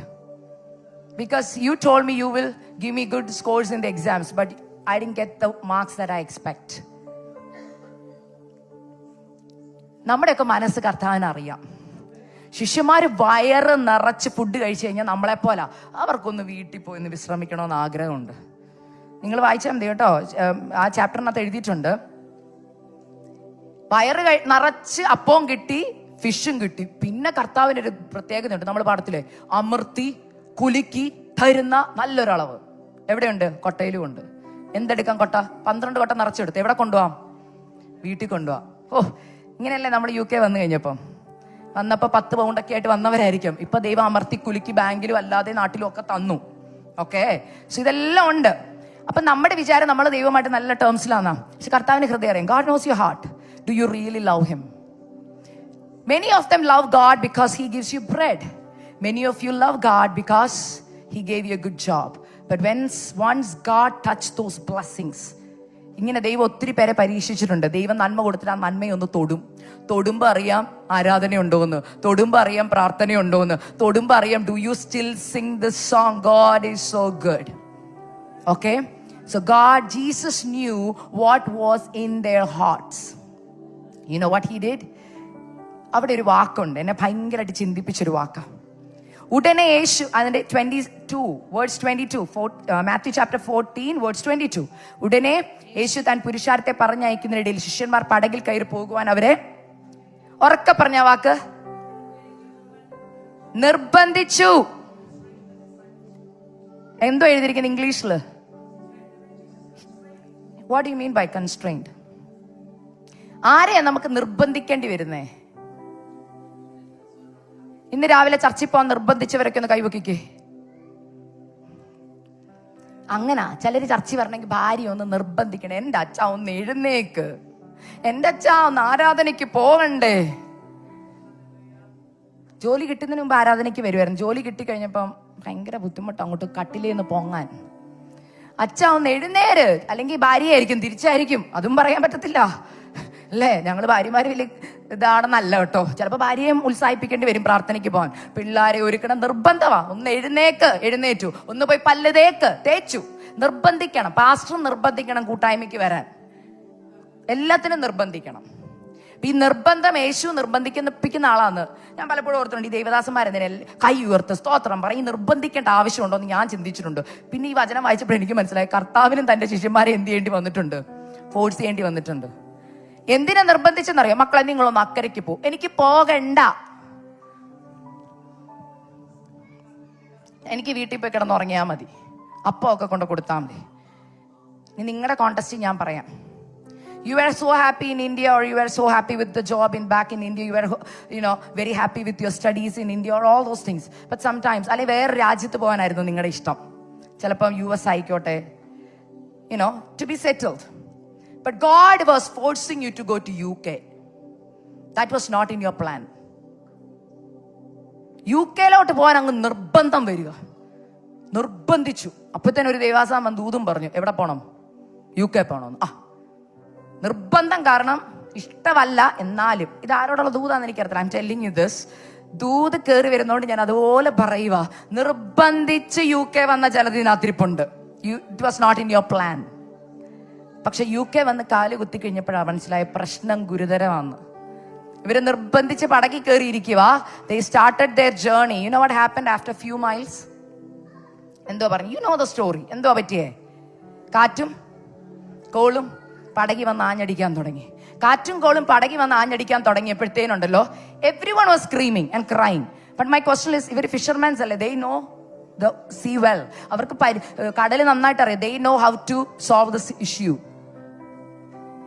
[SPEAKER 1] Because you told me you will give me good scores in the exams, but I didn't get the marks that I expect. നമ്മുടെയൊക്കെ മനസ്സ് കർത്താവിന് അറിയാം. ശിഷ്യന്മാര് വയറ് നിറച്ച് food കഴിച്ചു കഴിഞ്ഞാൽ നമ്മളെപ്പോലെ അവർക്കൊന്ന് വീട്ടിൽ പോയി ഒന്ന് വിശ്രമിക്കണമെന്ന് ആഗ്രഹമുണ്ട്. നിങ്ങൾ വായിച്ചാൽ മതി കേട്ടോ, ആ ചാപ്റ്ററിനകത്ത് എഴുതിയിട്ടുണ്ട്. വയറ് നിറച്ച് അപ്പവും കിട്ടി, ഫിഷും കിട്ടി. പിന്നെ കർത്താവിനൊരു പ്രത്യേകതയുണ്ട്. നമ്മൾ പാടത്തില്ലേ, അമർത്തി കുലുക്കി തരുന്ന നല്ലൊരളവ് എവിടെയുണ്ട്? കൊട്ടയിലും ഉണ്ട്. എന്തെടുക്കാം? കൊട്ട 12 കൊട്ട നിറച്ചെടുത്ത് എവിടെ കൊണ്ടുപോകാം? വീട്ടിൽ കൊണ്ടുപോകാം. ഓ, ഇങ്ങനെയല്ലേ നമ്മൾ UK വന്നു കഴിഞ്ഞപ്പം. വന്നപ്പോൾ 10 പൗണ്ടൊക്കെ ആയിട്ട് വന്നവരായിരിക്കും. ഇപ്പൊ ദൈവം അമർത്തി കുലുക്കി ബാങ്കിലും അല്ലാതെ നാട്ടിലും ഒക്കെ തന്നു. ഓക്കെ, സോ ഇതെല്ലാം ഉണ്ട്. അപ്പൊ നമ്മുടെ വിചാരം നമ്മൾ ദൈവമായിട്ട് നല്ല ടേംസിലാന്നാ. പക്ഷെ കർത്താവിന് ഹൃദയം അറിയാം. God knows your heart. Do you really love him? Many of them love God because he gives you bread. Many of you love God because he gave you a good job. But once God touched those blessings, ഇങ്ങനെ ദൈവം ഒത്തിരി പേരെ പരീക്ഷിച്ചിട്ടുണ്ട്. ദൈവം നന്മ കൊടുത്തിട്ട് ആ നന്മയൊന്ന് തൊടുമ്പോ അറിയാം ആരാധനയുണ്ടോന്ന്, തൊടുമ്പോ അറിയാം പ്രാർത്ഥനയുണ്ടോന്ന്, തൊടുമ്പോ അറിയാം do you still Singh this song, God is so good. Okay, so Jesus knew what was in their hearts. You know what he did? അവിടെ ഒരു വാക്കുണ്ട്, എന്നെ ഭയങ്കരമായിട്ട് ചിന്തിപ്പിച്ചൊരു വാക്ക. ഉടനെ യേശു, അതിന്റെ 22 വേഴ്സ് 22, മാത്യു ചാപ്റ്റർ 14 വേഴ്സ് 22. ഉടനെ യേശു താൻ പുരുഷാരത്തെ പറഞ്ഞയക്കുന്നതിനിടയിൽ ശിഷ്യന്മാർ പടകിൽ കയറി പോകുവാൻ അവരെ ഉറക്കെ പറഞ്ഞ വാക്ക് നിർബന്ധിച്ചു. എന്തോ എഴുതിയിരിക്കുന്നത് ഇംഗ്ലീഷില്? What you mean by constrained? ആരെയാ നമുക്ക് നിർബന്ധിക്കേണ്ടി വരുന്നേ? ഇന്ന് രാവിലെ ചർച്ചിൽ പോകാൻ നിർബന്ധിച്ചവരൊക്കെ ഒന്ന് കൈവക്കിക്കേ. അങ്ങനെ ചിലര് ചർച്ച വരണമെങ്കിൽ ഭാര്യ ഒന്ന് നിർബന്ധിക്കണേ. എന്റെ അച്ഛ ഒന്ന് എഴുന്നേക്ക്, എന്റെ അച്ഛ ഒന്ന് ആരാധനയ്ക്ക് പോകണ്ടേ. ജോലി കിട്ടുന്നതിന് മുമ്പ് ആരാധനയ്ക്ക് വരുമായിരുന്നു. ജോലി കിട്ടിക്കഴിഞ്ഞപ്പം ഭയങ്കര ബുദ്ധിമുട്ട് അങ്ങോട്ട് കട്ടിലേന്ന് പൊങ്ങാൻ. അച്ഛ ഒന്ന് എഴുന്നേര്, അല്ലെങ്കിൽ ഭാര്യയായിരിക്കും, തിരിച്ചായിരിക്കും, അതും പറയാൻ പറ്റത്തില്ല അല്ലേ. ഞങ്ങൾ ഭാര്യമാര് വലിയ ഇതാണെന്നല്ല കേട്ടോ. ചിലപ്പോൾ ഭാര്യയും ഉത്സാഹിപ്പിക്കേണ്ടി വരും പ്രാർത്ഥനയ്ക്ക് പോകാൻ. പിള്ളേരെ ഒരുക്കണം, നിർബന്ധമാ. ഒന്ന് എഴുന്നേക്ക്, എഴുന്നേറ്റു. ഒന്ന് പോയി പല്ല് തേച്ചു. നിർബന്ധിക്കണം. പാസ്റ്റർ നിർബന്ധിക്കണം കൂട്ടായ്മയ്ക്ക് വരാൻ. എല്ലാത്തിനും നിർബന്ധിക്കണം. ഈ നിർബന്ധം യേശു നിർബന്ധിപ്പിക്കുന്ന ആളാന്ന് ഞാൻ പലപ്പോഴും ഓർത്തിട്ടുണ്ട്. ഈ ദേവദാസന്മാരെന്തിനെ കൈ ഉയർത്ത് സ്തോത്രം പറയും നിർബന്ധിക്കേണ്ട ആവശ്യമുണ്ടോ എന്ന് ഞാൻ ചിന്തിച്ചിട്ടുണ്ട്. പിന്നെ ഈ വചനം വായിച്ചപ്പോൾ എനിക്ക് മനസ്സിലായി, കർത്താവിനും തന്റെ ശിഷ്യന്മാരെ എന്ത് ചെയ്യേണ്ടി വന്നിട്ടുണ്ട്? ഫോഴ്സ് ചെയ്യേണ്ടി വന്നിട്ടുണ്ട്. എന്തിനാ നിർബന്ധിച്ചെന്നറിയാം? മക്കളെ നിങ്ങളൊന്ന് അക്കരയ്ക്ക് പോ. എനിക്ക് പോകണ്ട, എനിക്ക് വീട്ടിൽ പോയി കിടന്നുറങ്ങിയാൽ മതി, അപ്പം ഒക്കെ കൊണ്ട് കൊടുത്താൽ മതി. നിങ്ങളുടെ കോണ്ടസ്റ്റ് ഞാൻ പറയാം. You were so happy in India, or you were so happy with the job back in India. You were, very happy with your studies in India, or all those things. But sometimes, അല്ലെ വേറെ രാജ്യത്ത് പോകാനായിരുന്നു നിങ്ങളുടെ ഇഷ്ടം. ചിലപ്പം US ആയിക്കോട്ടെ, to be settled. But God was forcing you to go to UK. That was not in your plan. UK-ലോട്ട് പോകാൻ അങ്ങ് നിർബന്ധം വരിക, നിർബന്ധിച്ചു. അപ്പൊ തന്നെ ഒരു ദേവാസാമൻ ദൂതും പറഞ്ഞു, എവിടെ പോണം? UK പോണമെന്ന്. നിർബന്ധം കാരണം ഇഷ്ടമല്ല. എന്നാലും ഇത് ആരോടുള്ള ദൂതാന്ന് എനിക്കറിയില്ല. I am telling you this. ദൂത് കയറി വരുന്നോണ്ട് ഞാൻ അതുപോലെ പറയുക. നിർബന്ധിച്ച് UK വന്ന ചിലതിനകത്തിരിപ്പുണ്ട്. It was not in your plan. പക്ഷെ UK വന്ന് കാല് കുത്തി കഴിഞ്ഞപ്പോഴാണ് മനസ്സിലായ പ്രശ്നം ഗുരുതരമാണ്. ഇവര് നിർബന്ധിച്ച് പടകി കയറിയിരിക്കുക. They started their journey. You know what happened after few miles? എന്തോ പറഞ്ഞു? You know the story. എന്തോ പറ്റിയേ? കാറ്റും കോളും പടകി വന്ന് ആഞ്ഞടിക്കാൻ തുടങ്ങി. കാറ്റും കോളും പടകി വന്ന് ആഞ്ഞടിക്കാൻ തുടങ്ങിയപ്പോഴത്തേനുണ്ടല്ലോ, everyone was screaming and crying. But my question is, ഇവർ ഫിഷർമാൻസ് അല്ലേ? They know the sea well. അവർക്ക് കടല് നന്നായിട്ട് അറിയാം. They know how to solve this issue.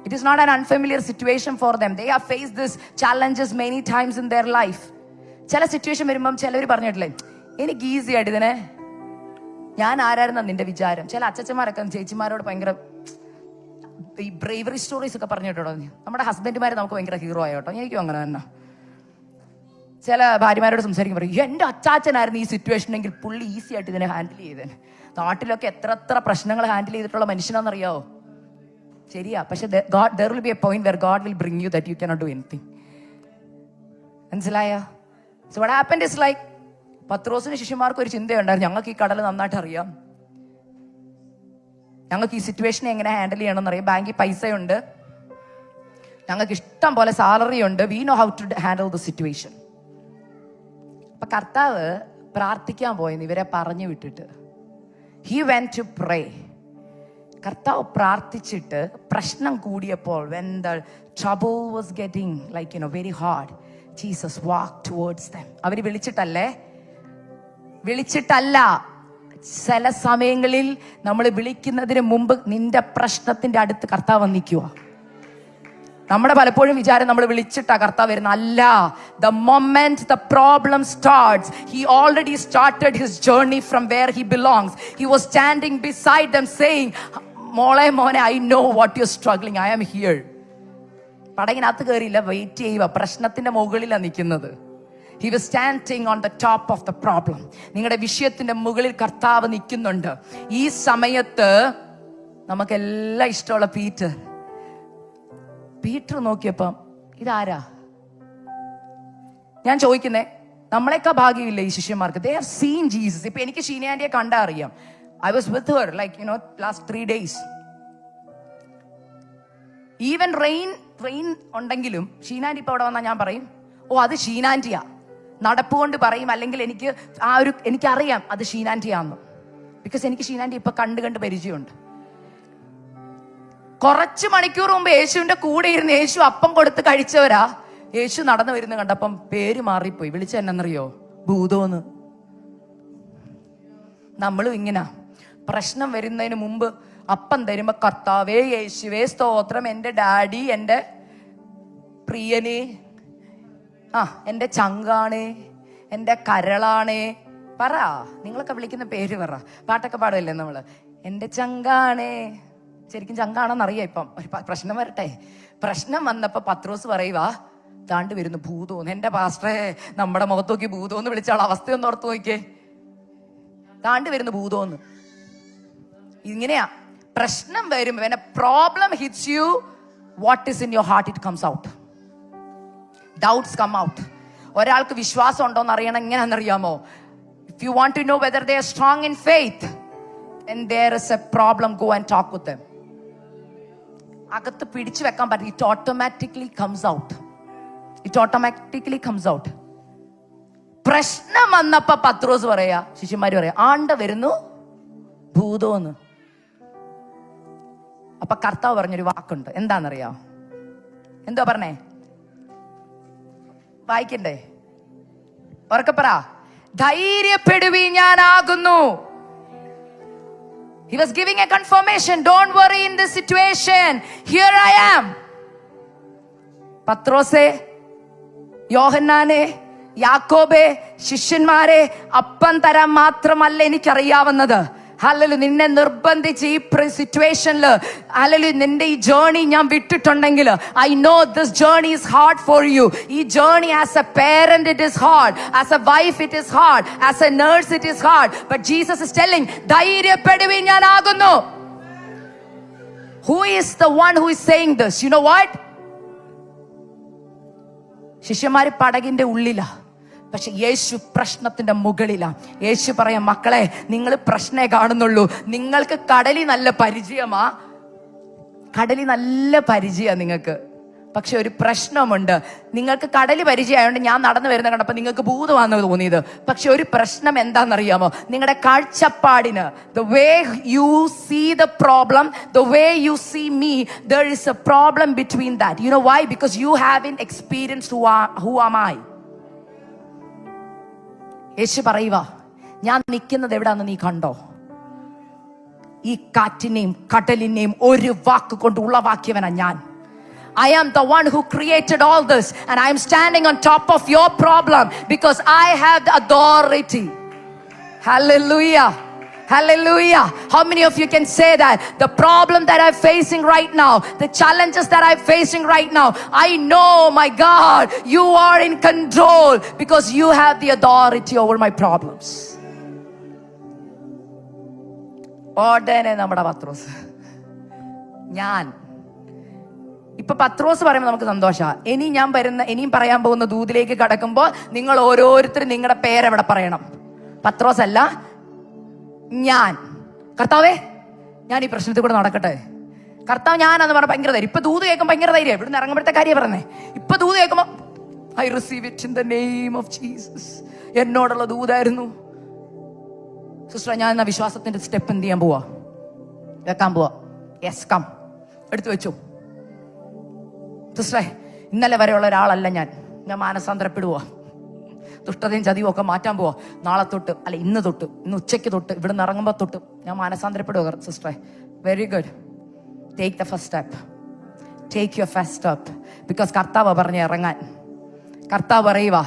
[SPEAKER 1] It is not an unfamiliar situation for them. They have faced this challenges many times in their life. ചില situation വരുമ്പം ചിലവർ പറഞ്ഞിട്ടില്ലേ, എനിക്ക് easy ആയിട്ട് ഇതിനെ, ഞാൻ ആരായിരുന്ന നിന്റെ വിചാരം. ചില അച്ഛന്മാരൊക്കെ ചേച്ചിമാരോട് ഭയങ്കര ഈ ബ്രേവറി സ്റ്റോറീസ് ഒക്കെ പറഞ്ഞിട്ടോ. നമ്മുടെ ഹസ്ബൻഡുമാരെ നമുക്ക് ഭയങ്കര ഹീറോ ആയോട്ടോ. എനിക്കും അങ്ങനെ തന്നെ. ചില ഭാര്യമാരോട് സംസാരിക്കും, പറയും എന്റെ അച്ചാച്ചനായിരുന്നു ഈ സിറ്റുവേഷനെങ്കിൽ പുള്ളി ഈസി ആയിട്ട് ഇതിനെ ഹാൻഡിൽ ചെയ്തേനെ. നാട്ടിലൊക്കെ എത്ര പ്രശ്നങ്ങൾ ഹാൻഡിൽ ചെയ്തിട്ടുള്ള മനുഷ്യനാണെന്നറിയാവോ? ശരിയാ. പക്ഷെ there will be a point where God will bring you that you cannot do anything. മനസ്സിലായോ? So what happened is like, പത്രോസിന് ശിഷ്യന്മാർക്ക് ഒരു ചിന്തയുണ്ടായിരുന്നു, ഞങ്ങൾക്ക് ഈ കടൽ നന്നായിട്ട് അറിയാം, ഞങ്ങൾക്ക് ഈ സിറ്റുവേഷനെ എങ്ങനെ ഹാൻഡിൽ ചെയ്യണമെന്ന് അറിയാം, ബാങ്കിൽ പൈസയുണ്ട്, ഞങ്ങൾക്ക് ഇഷ്ടം പോലെ സാലറി ഉണ്ട്, we know how to handle the situation. അപ്പൊ കർത്താവ് പ്രാർത്ഥിക്കാൻ പോയെന്ന് ഇവരെ പറഞ്ഞു വിട്ടിട്ട്. He went to pray. കർത്താവ് പ്രാർത്ഥിച്ചിട്ട് പ്രശ്നം കൂടിയപ്പോൾ, when the trouble was getting very hard, Jesus walked towards them. അവര് വിളിച്ചിട്ടല്ല. ചില സമയങ്ങളിൽ നമ്മൾ വിളിക്കുന്നതിന് മുമ്പ് നിന്റെ പ്രശ്നത്തിന്റെ അടുത്ത് കർത്താവ് നിൽക്കുക. നമ്മുടെ പലപ്പോഴും വിചാരം നമ്മൾ വിളിച്ചിട്ടാ കർത്താവ് വരുന്ന. അല്ല. The moment the problem starts, he already started his journey from where he belongs. He was standing beside them saying, മോനെ, I know what you're struggling. I am here. പടകിനകത്ത് കയറിയില്ല, വെയിറ്റ് ചെയ്യുക. പ്രശ്നത്തിന്റെ മുകളിലാണ് നിൽക്കുന്നത്. He was standing on the top of the problem. നിങ്ങളുടെ വിഷയത്തിന്റെ മുകളിൽ കർത്താവ് നിൽക്കുന്നുണ്ട്. ഈ സമയത്ത് നമുക്കെല്ലാം ഇഷ്ടമുള്ള പീറ്റർ നോക്കിയപ്പം ഇതാരാ? ഞാൻ ചോദിക്കുന്നേ, നമ്മളെക്കാ ഭാഗ്യമില്ല ഈ ശിഷ്യന്മാർക്ക്. They have seen Jesus. ഇപ്പൊ എനിക്ക് ഷീനാൻഡിയെ കണ്ടാ അറിയാം. I was with her last 3 days. Even rain ഉണ്ടെങ്കിലും ഷീനാൻഡി ഇപ്പൊ അവിടെ വന്നാൽ ഞാൻ പറയും, അത് ഷീനാൻഡിയാ. നടപ്പ് കൊണ്ട് പറയും, അല്ലെങ്കിൽ എനിക്ക് എനിക്കറിയാം അത് ഷീനാൻറ്റിയാന്ന്. ബിക്കോസ് എനിക്ക് ഷീനാൻറ്റി ഇപ്പൊ കണ്ട് പരിചയമുണ്ട്. കുറച്ച് മണിക്കൂർ മുമ്പ് യേശുവിന്റെ കൂടെ ഇരുന്ന് യേശു അപ്പം കൊടുത്ത് കഴിച്ചവരാ. യേശു നടന്നു വരുന്ന കണ്ടപ്പം പേര് മാറിപ്പോയി. വിളിച്ച എന്നറിയോ? ഭൂതോന്ന്. നമ്മളും ഇങ്ങനെ പ്രശ്നം വരുന്നതിന് മുമ്പ് അപ്പം തരുമ്പോ കർത്താവേ യേശുവേ സ്തോത്രം, എൻ്റെ ഡാഡി, എൻ്റെ പ്രിയനെ, എൻ്റെ ചങ്കാണേ, എൻ്റെ കരളാണേ, പറ. നിങ്ങളൊക്കെ വിളിക്കുന്ന പേര് പറ. പാട്ടൊക്കെ പാടുമല്ലേ നമ്മള്? എൻ്റെ ചങ്കാണേ. ശരിക്കും ചങ്കാണെന്ന് അറിയാം. ഇപ്പം ഒരു പ്രശ്നം വരട്ടെ. പ്രശ്നം വന്നപ്പോ പത്രോസ് പറയുവാ, താണ്ട് വരുന്നു ഭൂതോന്ന്. എൻ്റെ പാസ്റ്ററെ, നമ്മുടെ മുഖത്ത് നോക്കി ഭൂതോന്ന് വിളിച്ചാൽ അവസ്ഥയൊന്ന് ഓർത്ത് നോക്കിയേ. താണ്ട് വരുന്നു ഭൂതോന്ന്. ഇങ്ങനെയാ പ്രശ്നം വരും. when a problem hits you, what is in your heart, it comes out. Doubts come out. ഒരാൾക്ക് വിശ്വാസം ഉണ്ടോന്ന് അറിയണം എങ്ങനെയാണെന്നറിയാമോ? if you want to know whether they are strong in faith, and there is a problem, go and talk with them. അകത്ത് പിടിച്ചു വെക്കാൻ പറ്റും. it automatically comes out. it automatically comes out. പ്രശ്നം വന്നപ്പോ പത്രോസ് പറയാ, ശിഷ്യന്മാര് പറയാ, ആണ്ട വരുന്നു ഭൂതോന്ന്. അപ്പൊ കർത്താവ് പറഞ്ഞൊരു വാക്കുണ്ട്. എന്താണെന്നറിയാം? എന്തോ പറഞ്ഞേ? വായിക്കണ്ടേ? ഉറക്കപ്പറ. ധൈര്യപ്പെടുവീൻ, ഞാനാകുന്നു. He was giving a confirmation. Don't worry in this situation. Here I am. പത്രോസേ, യോഹന്നാനെ, യാക്കോബേ, ശിഷ്യന്മാരെ, അപ്പം തരാൻ മാത്രമല്ല എനിക്കറിയാവുന്നത്. ഹല്ലേലൂയ. നിന്നെ നിർബന്ധിച്ച് ഈ സിറ്റുവേഷനിൽ, ഹല്ലേലൂയ, നിന്റെ ഈ ജേർണി ഞാൻ വിട്ടിട്ടുണ്ടെങ്കിൽ, I know this journey is hard for you. ഈ journey as a parent it is hard, as a wife it is hard, as a nurse it is hard. But Jesus is telling, ധൈര്യപ്പെടുവീൻ, ഞാനാകുന്നു. Who is the one who is saying this? You know what? ശിഷ്യന്മാര് പടകിന്റെ ഉള്ളിലാ, പക്ഷെ യേശു പ്രശ്നത്തിന്റെ മുകളിലാ. യേശു പറയാം, മക്കളെ, നിങ്ങൾ പ്രശ്നമേ കാണുന്നുള്ളൂ. നിങ്ങൾക്ക് കടലി നല്ല പരിചയമാ, നിങ്ങൾക്ക്. പക്ഷെ ഒരു പ്രശ്നമുണ്ട്. നിങ്ങൾക്ക് കടല് പരിചയമായതുകൊണ്ട് ഞാൻ നടന്നു വരുന്ന കണ്ടപ്പോൾ നിങ്ങൾക്ക് ഭൂതമാണെന്ന് തോന്നിയത്. പക്ഷെ ഒരു പ്രശ്നം എന്താണെന്നറിയാമോ? നിങ്ങളുടെ കാഴ്ചപ്പാടിന്, the way you see the problem, the way you see me, there is a problem between that. You know why? Because you haven't experienced who am I. യേശു പറയുക, ഞാൻ നിൽക്കുന്നത് എവിടാന്ന് നീ കണ്ടോ? ഈ കാറ്റിനെയും കടലിനെയും ഒരു വാക്ക് കൊണ്ട് ഉളവാക്കിയവനാ ഞാൻ. I am the one who created all this, and I am standing on top of your problem because I have the authority. Hallelujah. Hallelujah. How many of you can say that? The problem that I'm facing right now, the challenges that I'm facing right now, I know, my God, you are in control because you have the authority over my problems. ഓടനെ നമ്മുടെ പത്രോസ്. ഇപ്പൊ പത്രോസ് പറയുമ്പോൾ നമുക്ക് സന്തോഷമാണ്. ഇനിയും പറയാൻ പോകുന്ന ദൂതിലേക്ക് കടക്കുമ്പോൾ നിങ്ങൾ ഓരോരുത്തരും നിങ്ങളുടെ പേരെവിടെ പറയണം? പത്രോസ് അല്ല, ഞാൻ. കർത്താവേ, ഞാൻ ഈ പ്രശ്നത്തിൽ കൂടെ നടക്കട്ടെ. കർത്താവ് ഞാനെന്ന് പറഞ്ഞ ഭയങ്കര ധൈര്യം. ഇപ്പൊ ദൂത് കേൾക്കുമ്പോൾ ഭയങ്കര ധൈര്യം. ഇവിടുന്ന് ഇറങ്ങുമ്പോഴത്തെ കാര്യം പറഞ്ഞേ. ഇപ്പൊ ദൂത് കേൾക്കുമ്പോ I receive it in the name of Jesus. എന്നോടുള്ള ദൂതായിരുന്നു. സിസ്റ്റർ, ഞാൻ എന്നാ വിശ്വാസത്തിന്റെ സ്റ്റെപ്പ് എന്ത് ചെയ്യാൻ പോവാ? വെക്കാൻ പോവാ. യെസ്, കം, എടുത്തു വെച്ചു. സിസ്റ്ററെ, ഇന്നലെ വരെയുള്ള ഒരാളല്ല ഞാൻ മാനസാന്തരപ്പെടുവാ. ദുഷ്ടതയും ചതിയും ഒക്കെ മാറ്റാൻ പോവാ. നാളെ തൊട്ട്, അല്ല ഇന്ന് ഉച്ചയ്ക്ക് തൊട്ട്, ഇവിടുന്ന് ഇറങ്ങുമ്പോൾ തൊട്ട് ഞാൻ മാനസാന്തരപ്പെടുക. സിസ്റ്ററെ, very good. Take the first step. Take your first step. Because കർത്താവ് പറഞ്ഞ് ഇറങ്ങാൻ. കർത്താവ് പറയുക,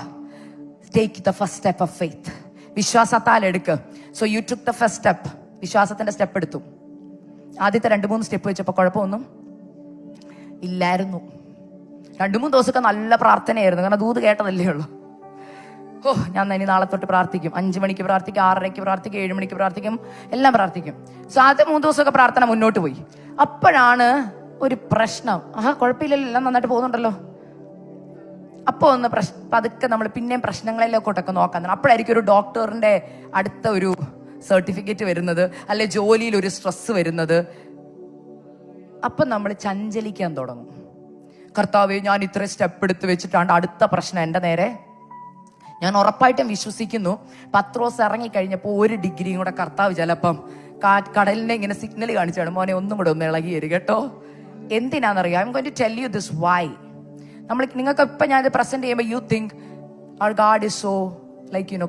[SPEAKER 1] take the first step of faith. വിശ്വാസത്താൽ എടുക്ക്. So you took the first step. വിശ്വാസത്തിന്റെ സ്റ്റെപ്പ് എടുത്തു. ആദ്യത്തെ 2-3 സ്റ്റെപ്പ് വെച്ചപ്പോൾ കുഴപ്പമൊന്നും ഇല്ലായിരുന്നു. 2-3 ദിവസമൊക്കെ നല്ല പ്രാർത്ഥനയായിരുന്നു. കാരണം ദൂത് കേട്ടതല്ലേ ഉള്ളൂ. ഞാൻ ഇനി നാളെ തൊട്ട് പ്രാർത്ഥിക്കും. 5 മണിക്ക് പ്രാർത്ഥിക്കും, 6:30 പ്രാർത്ഥിക്കും, 7 മണിക്ക് പ്രാർത്ഥിക്കും, എല്ലാം പ്രാർത്ഥിക്കും. സോ ആദ്യത്തെ 3 ദിവസമൊക്കെ പ്രാർത്ഥന മുന്നോട്ട് പോയി. അപ്പോഴാണ് ഒരു പ്രശ്നം. കുഴപ്പമില്ലല്ലോ, എല്ലാം നന്നായിട്ട് പോകുന്നുണ്ടല്ലോ. അപ്പോൾ ഒന്ന് പതുക്കെ നമ്മൾ പിന്നെയും പ്രശ്നങ്ങളിലേക്കോട്ടൊക്കെ നോക്കാൻ. അപ്പോഴായിരിക്കും ഒരു ഡോക്ടറിന്റെ അടുത്ത ഒരു സർട്ടിഫിക്കറ്റ് വരുന്നത്, അല്ലെ ജോലിയിൽ ഒരു സ്ട്രെസ് വരുന്നത്. അപ്പം നമ്മൾ ചഞ്ചലിക്കാൻ തുടങ്ങും. കർത്താവേ, ഞാൻ ഇത്രയും സ്റ്റെപ്പ് എടുത്ത് വെച്ചിട്ടാണ് അടുത്ത പ്രശ്നം എൻ്റെ നേരെ ഞാൻ ഉറപ്പായിട്ടും വിശ്വസിക്കുന്നു, പത്രോസ് ഇറങ്ങിക്കഴിഞ്ഞപ്പോൾ 1 ഡിഗ്രിയും കൂടെ കർത്താവ് ചിലപ്പം കടലിനെ ഇങ്ങനെ സിഗ്നൽ കാണിച്ചാണ്, മോനെ ഒന്നും കൂടെ ഒന്ന് ഇളകി വരും കേട്ടോ. എന്തിനാണെന്നറിയാം? I am going to tell you this why. നിങ്ങൾക്ക് ഇപ്പം ഞാനിത് പ്രസന്റ് ചെയ്യുമ്പോൾ you think our God is so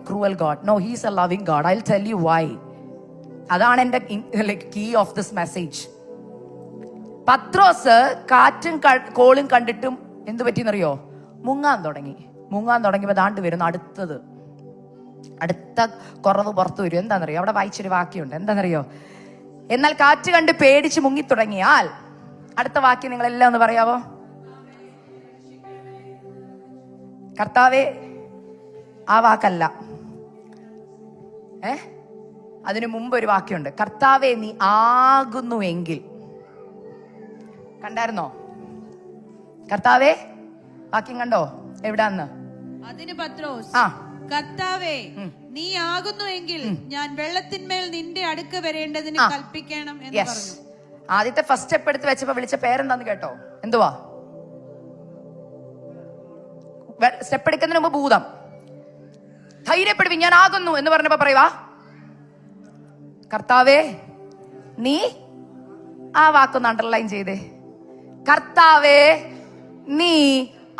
[SPEAKER 1] cruel God. No, he's a loving God. I'll tell you why. അതാണ് എൻ്റെ കീ ഓഫ് ദിസ് മെസ്സേജ്. പത്രോസ് കാറ്റും കോളും കണ്ടിട്ടും എന്ത് പറ്റിയെന്നറിയോ? മുങ്ങാൻ തുടങ്ങിയപ്പോൾ ദാണ്ട് വരുന്നു അടുത്ത കുറവ് പുറത്തു വരും. എന്താണെന്നറിയോ? അവിടെ വായിച്ചൊരു വാക്യമുണ്ട്. എന്താണെന്നറിയോ? എന്നാൽ കാറ്റ് കണ്ട് പേടിച്ച് മുങ്ങിത്തുടങ്ങിയാൽ, അടുത്ത വാക്യം നിങ്ങളെല്ലാം ഒന്ന് പറയാവോ? കർത്താവേ, ആ വാക്കല്ല, അതിനു മുമ്പ് ഒരു വാക്യമുണ്ട്. കർത്താവേ, നീ ആകുന്നുവെങ്കിൽ. കണ്ടായിരുന്നോ? കർത്താവേ, വാക്യം കണ്ടോ? എവിടാന്ന്?
[SPEAKER 2] അതിന് പത്രോസ്, കർത്താവേ, നീ ആകുന്നുവെങ്കിൽ ഞാൻ വെള്ളത്തിന്മേൽ നിന്റെ അടുക്ക വരേണ്ടതിന് കൽപ്പിക്കണം എന്ന് പറഞ്ഞു.
[SPEAKER 1] ആദ്യത്തെ ഫസ്റ്റ് സ്റ്റെപ്പ് എടുത്ത് വെച്ചപ്പോ വിളിച്ച പേരെന്താന്ന് കേട്ടോ? എന്തുവാ? സ്റ്റെപ്പ് എടുക്കുന്നതിന് മുമ്പ് ഭൂതം. ധൈര്യപ്പെടുവി, ഞാൻ ആകുന്നു എന്ന് പറഞ്ഞപ്പോ പറയുവാ, കർത്താവേ നീ, ആ വാക്കൊന്ന് അണ്ടർലൈൻ ചെയ്തേ, കർത്താവേ നീ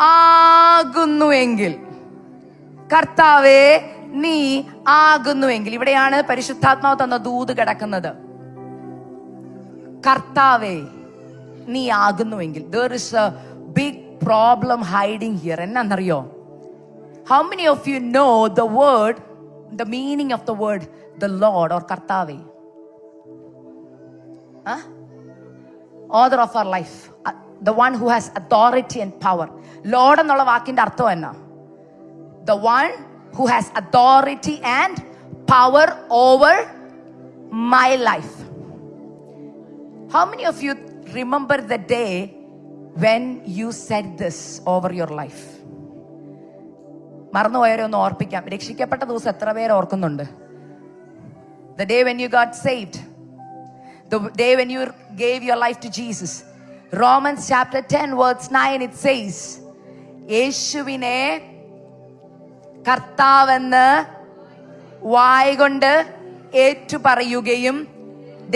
[SPEAKER 1] ആകുന്നുവെങ്കിൽ. കർത്താവേ നീ ആകുന്നുവെങ്കിൽ. ഇവിടെയാണ് പരിശുദ്ധാത്മാവ് തന്ന ദൂത് കിടക്കുന്നത്. കർത്താവേ നീ ആകുന്നുവെങ്കിൽ. There is a big problem hiding here. എന്നാന്നറിയോ? How many of you know the word, the meaning of the word the Lord or Kartave? Author of our life, the one who has authority and power. Lord എന്നുള്ള വാക്കിന്റെ അർത്ഥം എന്നാ? The one who has authority and power over my life. How many of you remember the day when you said this over your life? മറന്നുപോയവരെ ഒന്ന് ഓർപ്പിക്കാം. രക്ഷിക്കപ്പെട്ട ദിവസം എത്ര പേര് ഓർക്കുന്നുണ്ട്? The day when you got saved, the day when you gave your life to Jesus. Romans chapter 10 verse 9 it says, യേശുവിനെ കർത്താവെന്ന് വായ്കൊണ്ട് ഏറ്റുപറയുകയും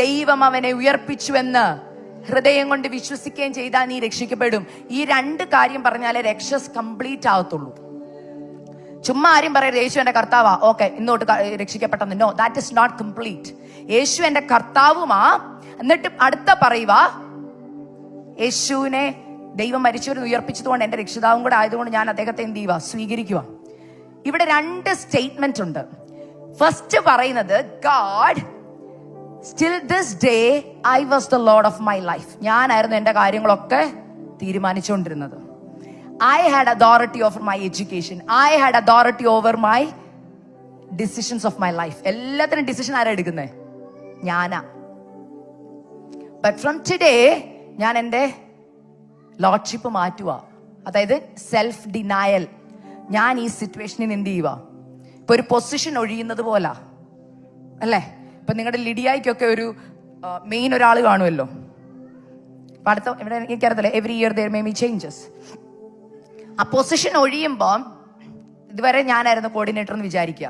[SPEAKER 1] ദൈവം അവനെ ഉയർപ്പിച്ചുവെന്ന് ഹൃദയം കൊണ്ട് വിശ്വസിക്കുകയും ചെയ്താൽ നീ രക്ഷിക്കപ്പെടും. ഈ 2 കാര്യം പറഞ്ഞാലേ രക്ഷ കംപ്ലീറ്റ് ആവത്തുള്ളൂ. ചുമ്മാ ആരും പറയരുത് യേശു എന്റെ കർത്താവാ, ഓക്കെ ഇന്നോട്ട് രക്ഷിക്കപ്പെട്ടെന്ന്. No, that is not complete. Yesu എന്റെ കർത്താവുമാ, എന്നിട്ട് അടുത്ത പറയുക, യേശുവിനെ ദൈവം മരിച്ചവരെ ഉയർപ്പിച്ചതുകൊണ്ട് എന്റെ രക്ഷിതാവും കൂടെ ആയതുകൊണ്ട് ഞാൻ അദ്ദേഹത്തെ എന്ത് ചെയ്യുക? സ്വീകരിക്കുക. ഇവിടെ 2 സ്റ്റേറ്റ്മെന്റ് ഉണ്ട്. ഫസ്റ്റ് പറയുന്നത്, God still this day I was the Lord of my life. ഞാനായിരുന്നു എന്റെ കാര്യങ്ങളൊക്കെ തീരുമാനിച്ചുകൊണ്ടിരുന്നത്. I had authority over my education. I had authority over my decisions of my life. എല്ലാത്തിനും ഡിസിഷൻ ആരാ എടുക്കുന്നത്? ഞാനാ. But from today ഞാൻ എൻ്റെ ലോർഡ്ഷിപ്പ് മാറ്റുക. അതായത് സെൽഫ് ഡിനയൽ. ഞാൻ ഈ സിറ്റുവേഷനിൽ എന്ത് ചെയ്യുക? ഇപ്പൊ ഒരു പൊസിഷൻ ഒഴിയുന്നത് പോലെ അല്ലേ? ഇപ്പൊ നിങ്ങളുടെ ലിഡിയായിക്കൊക്കെ ഒരു മെയിൻ ഒരാൾ കാണുമല്ലോ. അപ്പൊ അടുത്ത ഇവിടെ എനിക്കറിയത്തില്ല, every year there may be changes. ആ പൊസിഷൻ ഒഴിയുമ്പോൾ, ഇതുവരെ ഞാനായിരുന്നു കോർഡിനേറ്റർ എന്ന് വിചാരിക്കുക.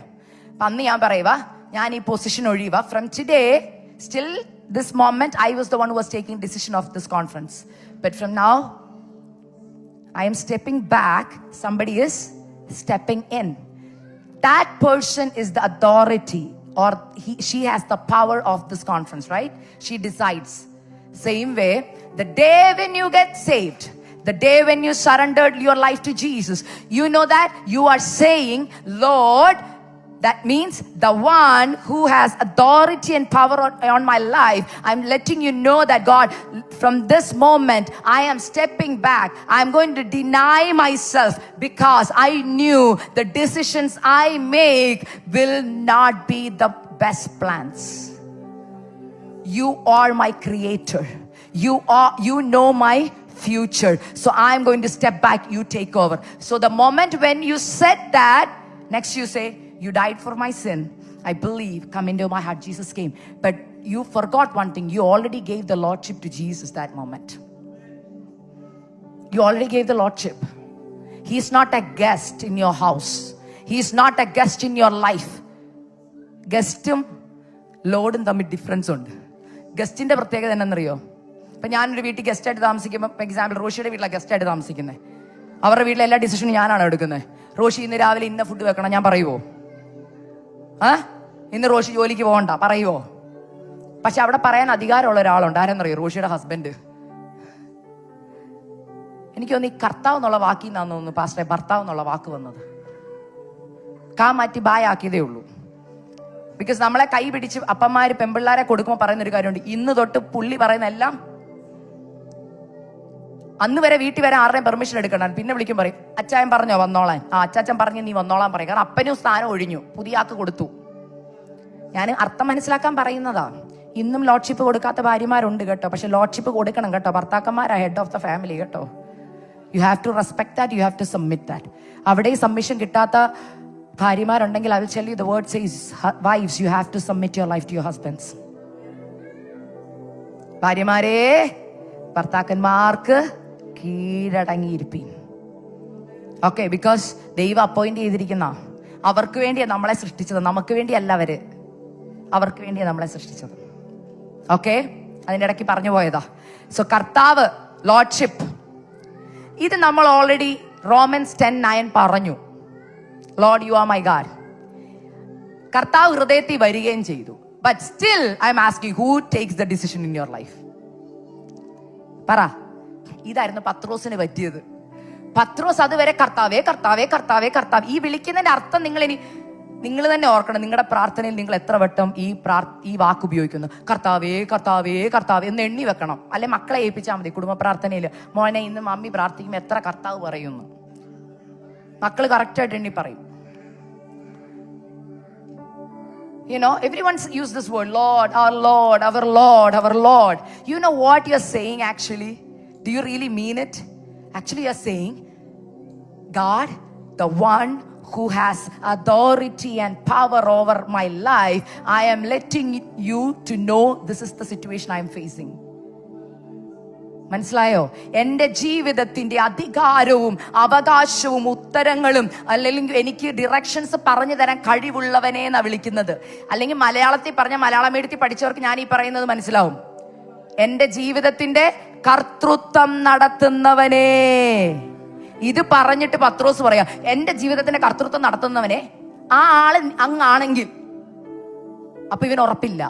[SPEAKER 1] അപ്പൊ അന്ന് ഞാൻ പറയുക, ഞാൻ ഈ പൊസിഷൻ ഒഴിയുക. From today still this moment I was the one who was taking decision of this conference. But from now I am stepping back, somebody is stepping in. That person is the authority or she has the power of this conference, right? She decides. Same way, the day when you get saved, the day when you surrendered your life to Jesus, you know that you are saying, Lord, that means the one who has authority and power on my life, I'm letting you know that God, from this moment I am stepping back. I'm going to deny myself because I knew the decisions I make will not be the best plans. You are my creator. You know my future. So I'm going to step back, you take over. So the moment when you said that, next you say, you died for my sin. I believe, come into my heart, Jesus came. But you forgot one thing, you already gave the lordship to Jesus that moment. You already gave the lordship. He's not a guest in your house. He is not a guest in your life. ഗസ്റ്റും ലോഡും തമ്മിൽ difference ഉണ്ട്. ഗസ്റ്റിന്റെ പ്രത്യേകത എന്നറിയോ? ഇപ്പൊ ഞാനൊരു വീട്ടിൽ ഗസ്റ്റായിട്ട് താമസിക്കുമ്പോൾ, ഫോർ എക്സാമ്പിൾ റോഷിയുടെ വീട്ടിലാണ് ഗസ്റ്റായിട്ട് താമസിക്കുന്നത്. അവരുടെ വീട്ടിലെ എല്ലാ ഡിസിഷനും ഞാനാണ് എടുക്കുന്നത്. റോഷി ഇന്ന് രാവിലെ ഇന്ന ഫുഡ് വെക്കണം, ഞാൻ പറയുവോ? ഇന്ന് റോഷി ജോലിക്ക് പോകണ്ട പറയുവോ? പക്ഷെ അവിടെ പറയാൻ അധികാരമുള്ള ഒരാളുണ്ട്. ആരെന്നറിയോ? റോഷിയുടെ ഹസ്ബൻഡ്. എനിക്ക് തോന്നുന്നു ഈ കർത്താവ് എന്നുള്ള വാക്കിൽ നിന്നാന്ന് തോന്നുന്നു പാസ്റ്ററെ ഭർത്താവ് എന്നുള്ള വാക്ക് വന്നത്. കാ മാറ്റി ബായ് ആക്കിയതേ ഉള്ളൂ. ബിക്കോസ് നമ്മളെ കൈ പിടിച്ച് അപ്പന്മാര് പെമ്പിള്ളാരെ കൊടുക്കുമ്പോൾ പറയുന്ന ഒരു കാര്യമുണ്ട്, ഇന്ന് തൊട്ട് പുള്ളി പറയുന്ന എല്ലാം. അന്ന് വരെ വീട്ടിൽ വരെ ആരുടെയും പെർമിഷൻ എടുക്കണം. പിന്നെ വിളിക്കും പറയും, അച്ചായൻ പറഞ്ഞോ വന്നോളാൻ? അച്ചാച്ചൻ പറഞ്ഞ് നീ വന്നോളാൻ പറയും. കാരണം അപ്പനും സ്ഥാനം ഒഴിഞ്ഞു, പുതിയ ആൾക്ക് കൊടുത്തു. ഞാൻ അർത്ഥം മനസ്സിലാക്കാൻ പറയുന്നതാ. ഇന്നും ലോഡ്ഷിപ്പ് കൊടുക്കാത്ത ഭാര്യമാരുണ്ട് കേട്ടോ. പക്ഷെ ലോഡ്ഷിപ്പ് കൊടുക്കണം കേട്ടോ. ഭർത്താക്കന്മാരാ ഹെഡ് ഓഫ് ദ ഫാമിലി കേട്ടോ. You have to respect that, you have to submit that. അവിടെ ഈ സബ്മിഷൻ കിട്ടാത്ത ഭാര്യമാരുണ്ടെങ്കിൽ I will tell you the word says, wives you have to submit your life to your husbands. ഭാര്യമാരെ ഭർത്താക്കന്മാർക്ക് കീഴടങ്ങിയിരിപ്പീൻ. Okay, because ദൈവം appoint ചെയ്തിരിക്കുന്ന, അവർക്ക് വേണ്ടിയാണ് നമ്മളെ സൃഷ്ടിച്ചത്, നമുക്ക് വേണ്ടിയല്ല. അവർക്ക് വേണ്ടിയാണ് നമ്മളെ സൃഷ്ടിച്ചത്. ഓക്കെ, അതിൻ്റെ ഇടയ്ക്ക് പറഞ്ഞു പോയതാ. സോ കർത്താവ്, ലോർഡ്ഷിപ്പ്, ഇത് നമ്മൾ ഓൾറെഡി റോമൻസ് 10:9 പറഞ്ഞു. Lord you are my God. കർത്താവ് ഹൃദയത്തിൽ വരികയും ചെയ്തു. But still I am asking, who takes the decision in your life? പറ. ഇതായിരുന്നു പത്രോസിന് പറ്റിയത്. പത്രോസ് അതുവരെ കർത്താവേ കർത്താവേ കർത്താവേ കർത്താവ്. ഈ വിളിക്കുന്നതിന്റെ അർത്ഥം നിങ്ങൾ തന്നെ ഓർക്കണം. നിങ്ങളുടെ പ്രാർത്ഥനയിൽ നിങ്ങൾ എത്ര വട്ടം ഈ വാക്ക് ഉപയോഗിക്കുന്നു? കർത്താവേ കർത്താവേ കർത്താവേ എന്ന് എണ്ണി വെക്കണം. അല്ലെ മക്കളെ ഏൽപ്പിച്ചാൽ മതി. കുടുംബ പ്രാർത്ഥനയിൽ മോനെ ഇന്ന് മമ്മി പ്രാർത്ഥിക്കുമ്പോൾ എത്ര കർത്താവ് പറയുന്നു? മക്കൾ കറക്റ്റായിട്ട് എണ്ണി പറയും. You know, everyone use this word, Lord, our Lord, our Lord, our Lord. You know what you're saying actually? Do you really mean it? Actually, you're saying, God, the one who has authority and power over my life, I am letting you to know this is the situation I am facing. മനസ്സിലായോ? എൻ്റെ ജീവിതത്തിന്റെ അധികാരവും അവകാശവും ഉത്തരങ്ങളും അല്ലെങ്കിൽ എനിക്ക് directions പറഞ്ഞു തരാൻ കഴിവുള്ളവനെ എന്നാ വിളിക്കുന്നത്. അല്ലെങ്കിൽ മലയാളത്തിൽ പറഞ്ഞ, മലയാളം എഴുതി പഠിച്ചവർക്ക് ഞാൻ ഈ പറയുന്നത് മനസ്സിലാവും. എൻ്റെ ജീവിതത്തിന്റെ കർത്തൃത്വം നടത്തുന്നവനെ. ഇത് പറഞ്ഞിട്ട് പത്രോസ് പറയാ, എൻ്റെ ജീവിതത്തിന്റെ കർത്തൃത്വം നടത്തുന്നവനെ. ആ ആള് അങ്ങാണെങ്കിൽ അപ്പൊ ഇവന് ഉറപ്പില്ല.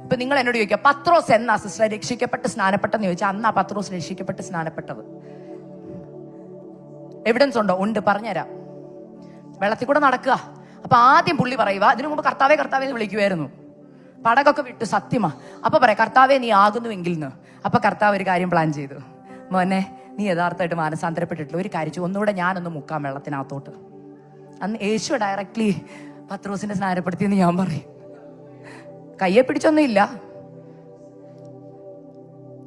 [SPEAKER 1] ഇപ്പൊ നിങ്ങൾ എന്നോട് ചോദിക്കുക, പത്രോസ് എന്നാ സിസ്റ്റർ രക്ഷിക്കപ്പെട്ട് സ്നാനപ്പെട്ടെന്ന് ചോദിച്ചാൽ അന്നാ പത്രോസ് രക്ഷിക്കപ്പെട്ട് സ്നാനപ്പെട്ടത്. എവിഡൻസ് ഉണ്ടോ? ഉണ്ട്, പറഞ്ഞുതരാം. വെള്ളത്തിൽ കൂടെ നടക്കുക. അപ്പൊ ആദ്യം പുള്ളി പറയുക, അതിനു മുമ്പ് കർത്താവേ കർത്താവേ എന്ന് വിളിക്കുമായിരുന്നു. പടകൊക്കെ വിട്ടു, സത്യമാ. അപ്പൊ പറയാം കർത്താവേ നീ ആകുന്നുവെങ്കിൽ. അപ്പൊ കർത്താവ് ഒരു കാര്യം പ്ലാൻ ചെയ്തു. മോനെ, നീ യഥാർത്ഥമായിട്ട് മാനസാന്തരപ്പെട്ടിട്ടില്ല, ഒരു കാര്യം ഒന്നുകൂടെ ഞാനൊന്ന് മുക്കാം വെള്ളത്തിനകത്തോട്ട്. അന്ന് യേശു ഡയറക്ട്ലി പത്രോസിനെ സ്നാനപ്പെടുത്തിയെന്ന് ഞാൻ പറയും. കയ്യെ പിടിച്ചൊന്നുമില്ല.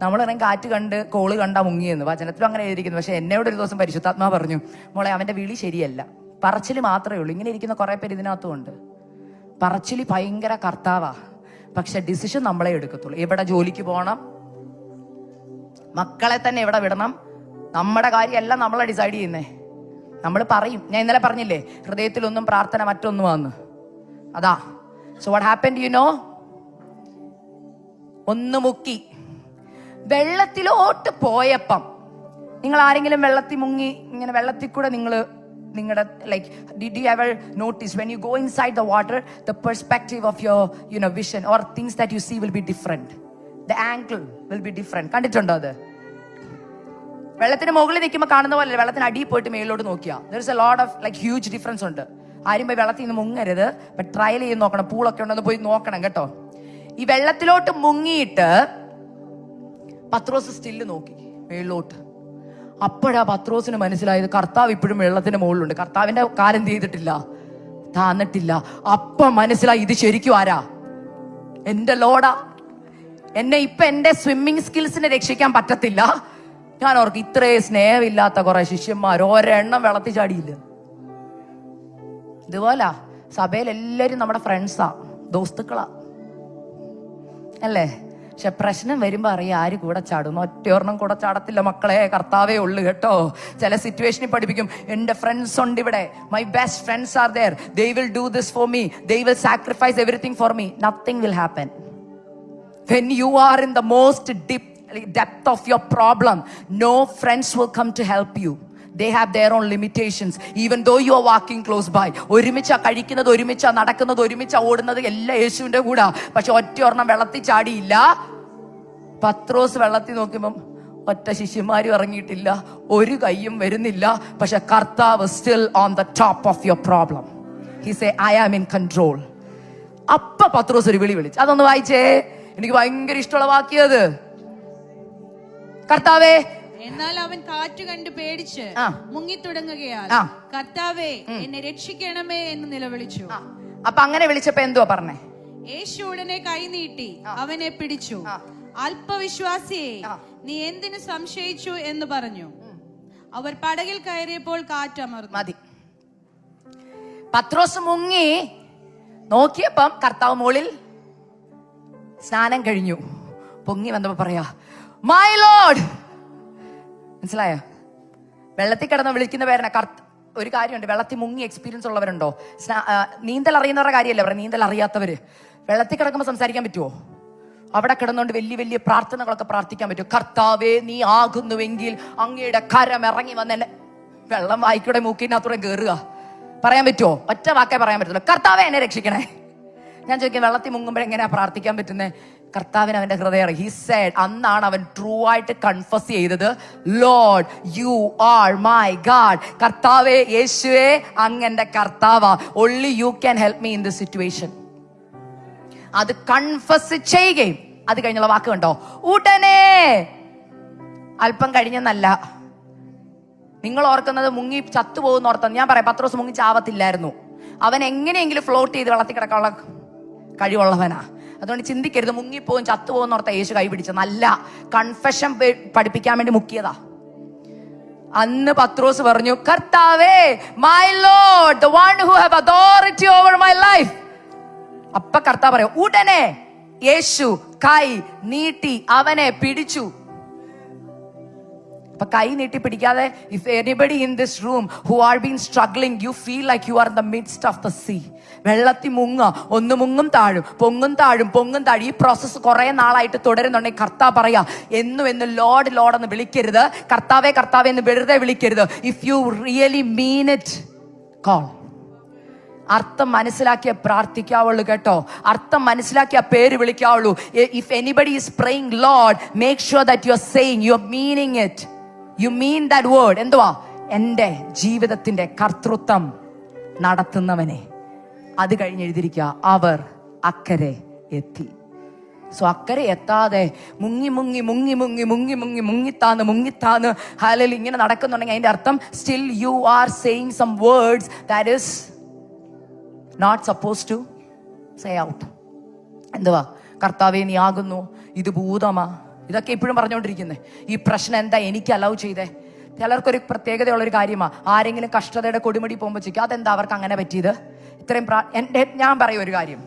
[SPEAKER 1] നമ്മളിറങ്ങി കാറ്റ് കണ്ട് കോള് കണ്ടാ മുങ്ങിയെന്ന് വചനത്തിലും അങ്ങനെ എഴുതിയിരിക്കുന്നു. പക്ഷെ എന്നോട് ഒരു ദിവസം പരിശുദ്ധാത്മാ പറഞ്ഞു, മോളെ അവന്റെ വിളി ശരിയല്ല, പറച്ചില് മാത്രമേ ഉള്ളൂ. ഇങ്ങനെ ഇരിക്കുന്ന കുറെ പേര് ഇതിനകത്തും ഉണ്ട്. പറച്ചില് ഭയങ്കര കർത്താവാ, പക്ഷെ ഡിസിഷൻ നമ്മളെ എടുക്കത്തുള്ളൂ. എവിടെ ജോലിക്ക് പോകണം, മക്കളെ തന്നെ എവിടെ വിടണം, നമ്മുടെ കാര്യമല്ല നമ്മളെ ഡിസൈഡ് ചെയ്യുന്നേ. നമ്മൾ പറയും. ഞാൻ ഇന്നലെ പറഞ്ഞില്ലേ, ഹൃദയത്തിലൊന്നും പ്രാർത്ഥന മറ്റൊന്നുമാന്ന്. അതാ. So what happened you know? ഒന്ന് മുക്കി വെള്ളത്തിലോട്ട് പോയപ്പം, നിങ്ങൾ ആരെങ്കിലും വെള്ളത്തിൽ മുങ്ങി ഇങ്ങനെ വെള്ളത്തിൽ കൂടെ നിങ്ങളുടെ like did you ever notice when you go inside the water the perspective of your vision or things that you see will be different, the angle will be different. കണ്ടിട്ടുണ്ടോ അത്? വെള്ളത്തിന് മുകളിൽ നിൽക്കുമ്പോൾ കാണുന്ന പോലെ വെള്ളത്തിന് അടിയിൽ പോയിട്ട് മേളിലോട്ട് നോക്കിയാൽ there is a lot of like huge difference ഉണ്ട്. ആരും പോയി വെള്ളത്തിൽ നിന്ന് മുങ്ങരുത്, ബട്ട് ട്രയൽ ചെയ്ത് നോക്കണം. പൂളൊക്കെ ഉണ്ടെന്ന് പോയി നോക്കണം കേട്ടോ. ഈ വെള്ളത്തിലോട്ട് മുങ്ങിയിട്ട് പത്രോസ് സ്റ്റില്ല് നോക്കി മേളിലോട്ട്. അപ്പോഴാ പത്രോസിന് മനസ്സിലായത് കർത്താവ് ഇപ്പോഴും വെള്ളത്തിന്റെ മുകളിലുണ്ട്. കർത്താവിന്റെ കാലം എന്ത് ചെയ്തിട്ടില്ല, താന്നിട്ടില്ല. അപ്പം മനസ്സിലായി ഇത് ശരിക്കും ആരാ? എന്റെ ലോഡാ. എന്നെ ഇപ്പൊ എന്റെ സ്വിമ്മിങ് സ്കിൽസിനെ രക്ഷിക്കാൻ പറ്റത്തില്ല. ഞാൻ ഓർക്ക് ഇത്രയും സ്നേഹമില്ലാത്ത കുറെ ശിഷ്യന്മാർ ഒരെണ്ണം വെള്ളത്തിൽ ചാടിയില്ല. ഇതുപോലെ സഭയിൽ എല്ലാവരും നമ്മുടെ ഫ്രണ്ട്സാ, ദോസ്തുക്കളാ, അല്ലേ? പക്ഷെ പ്രശ്നം വരുമ്പോ അറിയാം ആര് കൂടെ ചാടുന്നു. ഒറ്റയൊരെണ്ണം കൂടെ ചാടത്തില്ല മക്കളെ, കർത്താവേ ഉള്ളു കേട്ടോ. ചില സിറ്റുവേഷനിൽ പഠിപ്പിക്കും, എന്റെ ഫ്രണ്ട്സ് ഉണ്ട് ഇവിടെ, my best friends are there, they will do this for me, they will sacrifice everything for me. Nothing will happen. When you are in the most depth of your problem, no friends will come to help you. They have their own limitations. Even though you are walking close by. ഒരുമിച്ചാ കഴിക്കുന്നത്, ഒരുമിച്ചാ നടക്കുന്നത്, ഒരുമിച്ചാ ഓടുന്നത്, എല്ലാം യേശുവിന്റെ കൂടെ. പക്ഷെ ഒറ്റയൊരെണ്ണം വെള്ളത്തിൽ ചാടിയില്ല. പത്രോസ് വെള്ളത്തിൽ നോക്കുമ്പം ഒറ്റ ശിഷ്യന്മാരും ഇറങ്ങിയിട്ടില്ല, ഒരു കയ്യും വരുന്നില്ല. പക്ഷെ കർത്താവ് still on the top of your problem. He say, I am in control. അപ്പ പത്രോസ് ഒരു വിളിച്ചു. അതൊന്ന് വായിച്ചേ, എനിക്ക് ഭയങ്കര ഇഷ്ടമുള്ള വാക്യത്. കർത്താവേ,
[SPEAKER 2] എന്നാൽ അവൻ കാറ്റ് കണ്ട് പേടിച്ച് മുങ്ങിത്തുടങ്ങുകയാൽ കർത്താവേ എന്നെ രക്ഷിക്കണമേ എന്ന് നിലവിളിച്ചു.
[SPEAKER 1] അപ്പൊ അങ്ങനെ വിളിച്ചപ്പോ എന്തുവാ പറഞ്ഞേ?
[SPEAKER 2] യേശു ഉടനെ കൈ നീട്ടി അവനെ പിടിച്ചു. അല്പവിശ്വാസിയെ, നീ എന്തിനു സംശയിച്ചു എന്ന് പറഞ്ഞു. അവർ പടകിൽ കയറിയപ്പോൾ കാറ്റമർന്നു.
[SPEAKER 1] മതി. പത്രോസ് മുങ്ങി നോക്കിയപ്പം കർത്താവ് മുകളിൽ സ്നാനം കഴിഞ്ഞു. പൊങ്ങി വന്നപ്പോ പറയാ, മൈ ലോർഡ്. മനസ്സിലായോ? വെള്ളത്തിൽ കിടന്ന് വിളിക്കുന്ന പേരനെ. ഒരു കാര്യമുണ്ട്, വെള്ളത്തിൽ മുങ്ങി എക്സ്പീരിയൻസ് ഉള്ളവരുണ്ടോ? നീന്തൽ അറിയുന്നവരുടെ കാര്യമല്ലേ പറയാം. നീന്തൽ അറിയാത്തവര് വെള്ളത്തിൽ കിടക്കുമ്പോൾ സംസാരിക്കാൻ പറ്റുമോ? അവിടെ കിടന്നുകൊണ്ട് വലിയ വലിയ പ്രാർത്ഥനകളൊക്കെ പ്രാർത്ഥിക്കാൻ പറ്റുമോ? കർത്താവേ, നീ ആകുന്നുവെങ്കിൽ അങ്ങയുടെ കരം ഇറങ്ങി വന്നെ. വെള്ളം വായിക്കൂടെ മൂക്കിനകത്തൂടെ കയറുക. പറയാൻ പറ്റുമോ? ഒറ്റ വാക്കേ പറയാൻ പറ്റുള്ളൂ, കർത്താവേ എന്നെ രക്ഷിക്കണേ. ഞാൻ ചോദിക്കും, വെള്ളത്തിൽ മുങ്ങുമ്പോഴെങ്ങനെയാ പ്രാർത്ഥിക്കാൻ പറ്റുന്നത്? കർത്താവിന് അവന്റെ ഹൃദയം. ഹി സെഡ്, അന്നാണ് അവൻ ട്രൂ ആയിട്ട് കൺഫസ് ചെയ്തത്, Lord you are my God. കർത്താവേ, യേശുവേ, അങ്ങന്റെ കർത്താവാ. Only you can help me in this situation. അത് കൺഫസ് ചെയ്യുകയും അത് കഴിഞ്ഞുള്ള വാക്ക് കണ്ടോ, ഉടനെ. അല്പം കഴിഞ്ഞെന്നല്ല. നിങ്ങൾ ഓർക്കുന്നത് മുങ്ങി ചത്തുപോകുന്ന ഓർത്ത. ഞാൻ പറയാം, പത്രോസ് മുങ്ങി ചാവത്തില്ലായിരുന്നു. അവൻ എങ്ങനെയെങ്കിലും ഫ്ലോട്ട് ചെയ്ത് വെള്ളത്തിൽ കിടക്കാനുള്ള കഴിവുള്ളവനാ. അതുകൊണ്ട് ചിന്തിക്കരുത് മുങ്ങിപ്പോകും ചത്തുപോകുന്ന ഓർത്ത യേശു കൈ പിടിച്ച. നല്ല കൺഫെഷൻ പഠിപ്പിക്കാൻ വേണ്ടി മുക്കിയതാ. അന്ന് പത്രോസ് പറഞ്ഞു, കർത്താവേ, my Lord, the one who have authority over my life. അപ്പ കർത്താവ് പറയും, ഉടനെ യേശു കൈ നീട്ടി അവനെ പിടിച്ചു. അപ്പൊ കൈ നീട്ടി പിടിക്കാതെ, if anybody in this room who are been struggling, you feel like you are in the midst of the sea. വെള്ളത്തിൽ ഒന്ന് മുങ്ങും താഴും, പൊങ്ങും താഴും, പൊങ്ങും താഴും. ഈ പ്രോസസ്സ് കുറെ നാളായിട്ട് തുടരുന്നുണ്ടെങ്കിൽ കർത്താവ് പറയാ, എന്ന് ലോർഡ് ലോർഡ് എന്ന് വിളിക്കരുത്, കർത്താവേ കർത്താവേ എന്ന് വെറുതെ വിളിക്കരുത്. If you really mean it, call. അർത്ഥം മനസ്സിലാക്കിയ പ്രാർത്ഥിക്കാവുള്ളൂ കേട്ടോ. അർത്ഥം മനസ്സിലാക്കിയ പേര് വിളിക്കാവുള്ളൂ. If anybody is praying Lord, make sure that you are saying, you are meaning it. You mean that word. എന്തുവാ? എന്റെ ജീവിതത്തിന്റെ കർത്തൃത്വം നടത്തുന്നവനെ. അത് കഴിഞ്ഞ് എഴുതിയിരിക്കുക, അവർ അക്കരെ എത്തി. സോ അക്കരെ എത്താതെ മുങ്ങി മുങ്ങി മുങ്ങി മുങ്ങി മുങ്ങി മുങ്ങി മുങ്ങിത്താന്ന് മുങ്ങിത്താന്ന് ഹാലൽ ഇങ്ങനെ നടക്കുന്നുണ്ടെങ്കിൽ അതിന്റെ അർത്ഥം still you are saying some words that is not suppose to say out. എന്തുവാ? കർത്താവേ, നീ ആകുന്നു, ഇത് ഭൂതമാ. ഇതൊക്കെ ഇപ്പോഴും പറഞ്ഞുകൊണ്ടിരിക്കുന്നത്. ഈ പ്രശ്നം എന്താ എനിക്ക് അലൗ ചെയ്തേ? ചിലർക്കൊരു പ്രത്യേകതയുള്ളൊരു കാര്യമാണ്, ആരെങ്കിലും കഷ്ടതയുടെ കൊടിമുടി പോകുമ്പോൾ ചോദിക്കും, അതെന്താ അവർക്ക് അങ്ങനെ പറ്റിയത്? ഇത്രയും ഞാൻ പറയും ഒരു കാര്യം,